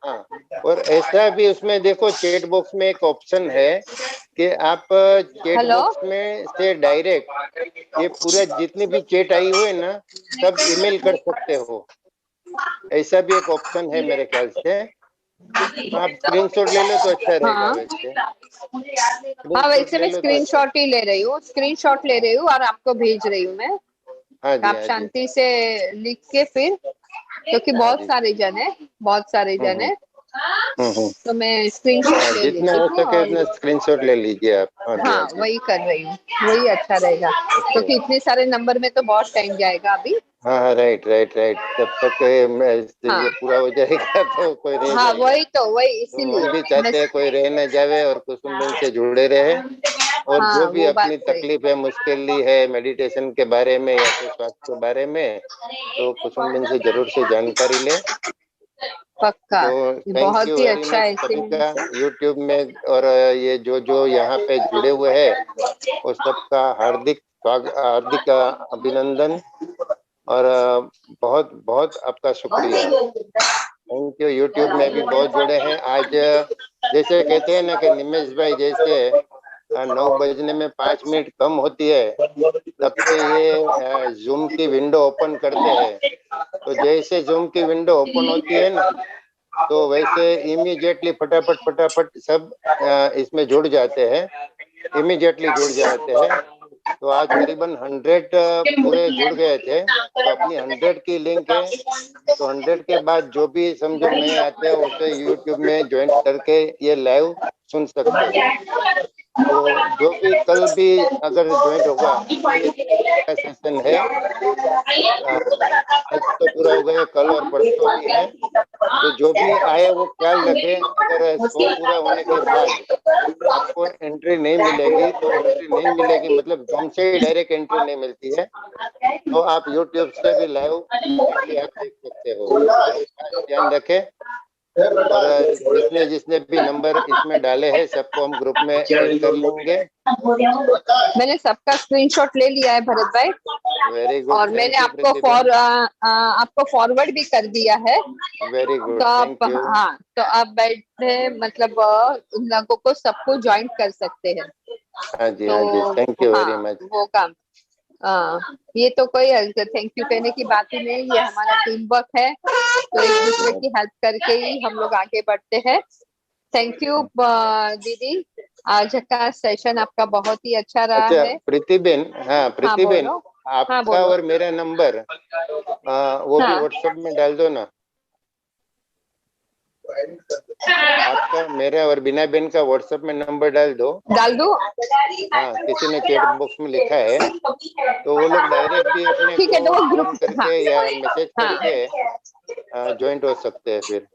हाँ, और ऐसा भी उसमें देखो चैट बॉक्स में एक ऑप्शन है कि आप चैट बॉक्स में से डायरेक्ट ये पूरा जितनी भी चैट आई हुई है ना सब ईमेल कर सकते हो, ऐसा भी एक ऑप्शन है मेरे ख्याल से। आप स्क्रीनशॉट ले लो तो अच्छा रहेगा। वैसे हाँ, वैसे मैं स्क्रीनशॉट ही ले रही हूँ, स्क्रीनशॉट ले रही हूँ और आपको भेज रही हूँ मैं। आप शांति से लिख के फिर, क्योंकि बहुत सारे जन है, बहुत सारे जन है, तो मैं स्क्रीनशॉट ले जितना हो सके उतना स्क्रीनशॉट ले लीजिए आप। हाँ, वही कर रही हूँ, वही अच्छा रहेगा, क्योंकि इतने सारे नंबर में तो बहुत टाइम जाएगा अभी। हाँ, राइट राइट राइट, तब तक ये पूरा हो जाएगा तो कोई रह हाँ, वही तो, वही इसीलिए हम भी चाहते हैं कोई रह न जावे और कुसुमबेन से जुड़े रहे, और जो भी अपनी तकलीफ है, मुश्किल है मेडिटेशन के बारे में या फिर स्वास्थ्य के बारे में, तो कुसुमबेन से जरूर से जानकारी ले। पक्का, तो बहुत ही अच्छा है सभी का यूट्यूब में, और ये जो यहाँ पे जुड़े हुए हैं वो सबका हार्दिक हार्दिक अभिनंदन, और बहुत बहुत आपका शुक्रिया, थैंक यू। यूट्यूब में भी बहुत जुड़े हैं आज, जैसे कहते हैं ना कि निमेश भाई जैसे 9 बजने में 5 मिनट कम होती है तब से ये जूम की विंडो ओपन करते हैं, तो जैसे जूम की विंडो ओपन होती है ना तो वैसे इमीडिएटली फटाफट सब इसमें जुड़ जाते हैं, इमीडिएटली जुड़ जाते हैं। तो आज करीबन 100 पूरे जुड़ गए थे, तो अपनी 100 की लिंक है, तो 100 के बाद जो भी समझो नए आते हैं उसे यूट्यूब में ज्वाइन करके ये लाइव सुन सकते हैं। तो जो भी कल भी अगर ज्वाइन होगा, सेशन है, आज तो पूरा हो गया, कल और परसों भी है, तो जो भी आए वो ख्याल रखे, अगर 100 पूरा होने के बाद आपको एंट्री नहीं मिलेगी तो एंट्री नहीं मिलेगी, मतलब जूम से ही डायरेक्ट एंट्री नहीं मिलती है, तो आप यूट्यूब से भी लाइव आप देख सकते हो। ध्यान रखें, और जिसने भी नंबर इसमें डाले हैं सबको हम ग्रुप में ऐड कर लेंगे। मैंने सबका स्क्रीनशॉट ले लिया है भरत भाई, वेरी गुड, और मैंने आपको फॉरवर्ड भी कर दिया है। वेरी गुड, तो आप, थैंक यू। हाँ, तो आप बैठे मतलब उन लोगों को सबको ज्वाइन कर सकते हैं। हाँ जी, तो हाँ जी, थैंक यू वेरी हाँ, मच। वो काम, ये तो कोई थैंक यू कहने की बात ही नहीं, ये हमारा टीम वर्क है, तो एक दूसरे की हेल्प करके ही हम लोग आगे बढ़ते हैं। थैंक यू दीदी, आज का सेशन आपका बहुत ही अच्छा रहा है। प्रीतिबेन, हाँ प्रीतिबेन, बोलो। आपका बोलो। और मेरा नंबर वो भी व्हाट्सएप में डाल दो ना। आपका, मेरा और बीना बेन का व्हाट्सएप में नंबर डाल दो। डाल दो। हाँ, किसी ने चैट बॉक्स में लिखा है, तो वो लोग डायरेक्ट भी अपने ठीक है, तो को वो फोन करके या मैसेज करके ज्वाइंट हो सकते हैं फिर।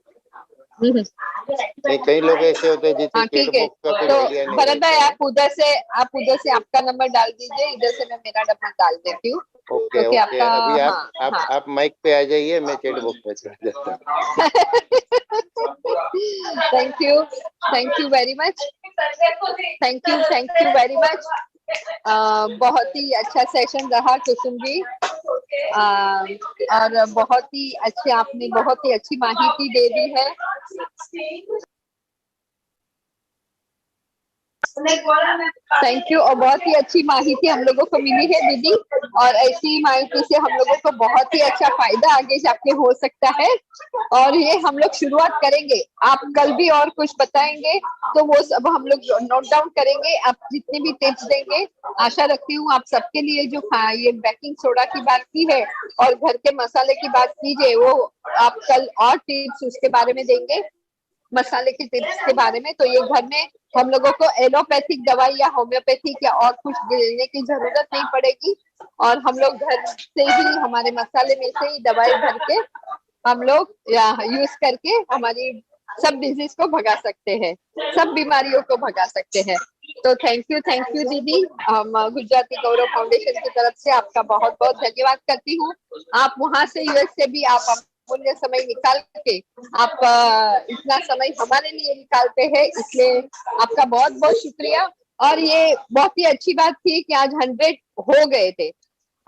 नहीं, कई लोग ऐसे होते हैं जिसे चैट ठीक है, बॉक्स का कुछ तो आइडिया नहीं भरत भाई रहता है। आप उधर से आपका नंबर डाल दीजिए, इधर से मैं मेरा नंबर डाल देती हूँ। ओके क्योंकि ओके, आपका, अभी हाँ, आप माइक पे आ जाइए, मैं चैट बॉक्स में चढ़ जाता हूँ। Thank you very much, thank you very much. बहुत ही अच्छा सेशन रहा कुसुम जी, और बहुत ही अच्छे, आपने बहुत ही अच्छी माहिती दे दी है। थैंक यू, और बहुत ही अच्छी माहिती हम लोगों को मिली है दीदी, और ऐसी माहिती से हम लोगों को बहुत ही अच्छा फायदा आगे जाके हो सकता है, और ये हम लोग शुरुआत करेंगे। आप कल भी और कुछ बताएंगे तो वो सब हम लोग नोट डाउन करेंगे, आप जितने भी टिप्स देंगे। आशा रखती हूँ आप सबके लिए जो ये बेकिंग सोडा की बात की है और घर के मसाले की बात कीजिए, वो आप कल और टिप्स उसके बारे में देंगे, मसाले के टिप्स के बारे में। तो ये घर में हम लोगों को एलोपैथिक दवाई या होम्योपैथिक या और कुछ लेने की जरूरत नहीं पड़ेगी, और हम लोग घर से ही, हमारे मसाले में से ही दवाई भर के हम लोग यूज करके हमारी सब डिजीज को भगा सकते हैं, सब बीमारियों को भगा सकते हैं। तो थैंक यू दीदी। हम गुजराती गौरव फाउंडेशन की तरफ से आपका बहुत बहुत धन्यवाद करती हूँ। आप वहां से यूएस से भी आप अमूल्य समय निकाल के आप इतना समय हमारे लिए निकालते हैं, इसलिए आपका बहुत बहुत शुक्रिया। और ये बहुत ही अच्छी बात थी कि आज 100 हो गए थे,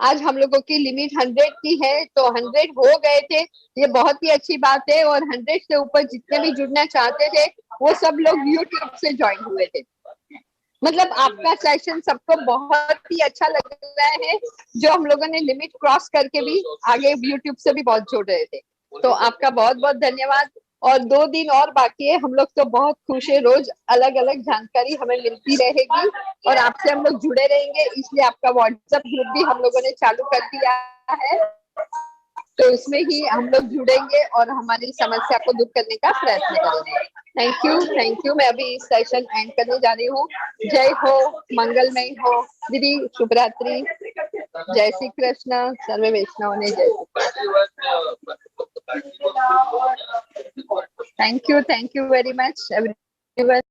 आज हम लोगों की लिमिट 100 की है, तो 100 हो गए थे, ये बहुत ही अच्छी बात है। और 100 से ऊपर जितने भी जुड़ना चाहते थे वो सब लोग यूट्यूब से ज्वाइन हुए थे। मतलब आपका सेशन सबको बहुत ही अच्छा लग रहा है, जो हम लोगों ने लिमिट क्रॉस करके भी आगे यूट्यूब से भी बहुत जुड़ रहे थे। तो आपका बहुत बहुत धन्यवाद। और 2 दिन और बाकी है, हम लोग तो बहुत खुश है, रोज अलग अलग जानकारी हमें मिलती रहेगी और आपसे हम लोग जुड़े रहेंगे, इसलिए आपका व्हाट्सएप ग्रुप भी हम लोगों ने चालू कर दिया है, तो उसमें ही हम लोग जुड़ेंगे और हमारी समस्या को दूर करने का प्रयत्न करेंगे। Thank you. मैं अभी इस सेशन एंड करने जा रही हूँ। जय हो, मंगलमय हो दीदी, शुभ रात्रि, जय श्री कृष्ण, सर्वे वैष्णव ने जय Shri Krishna. Thank you very much everyone.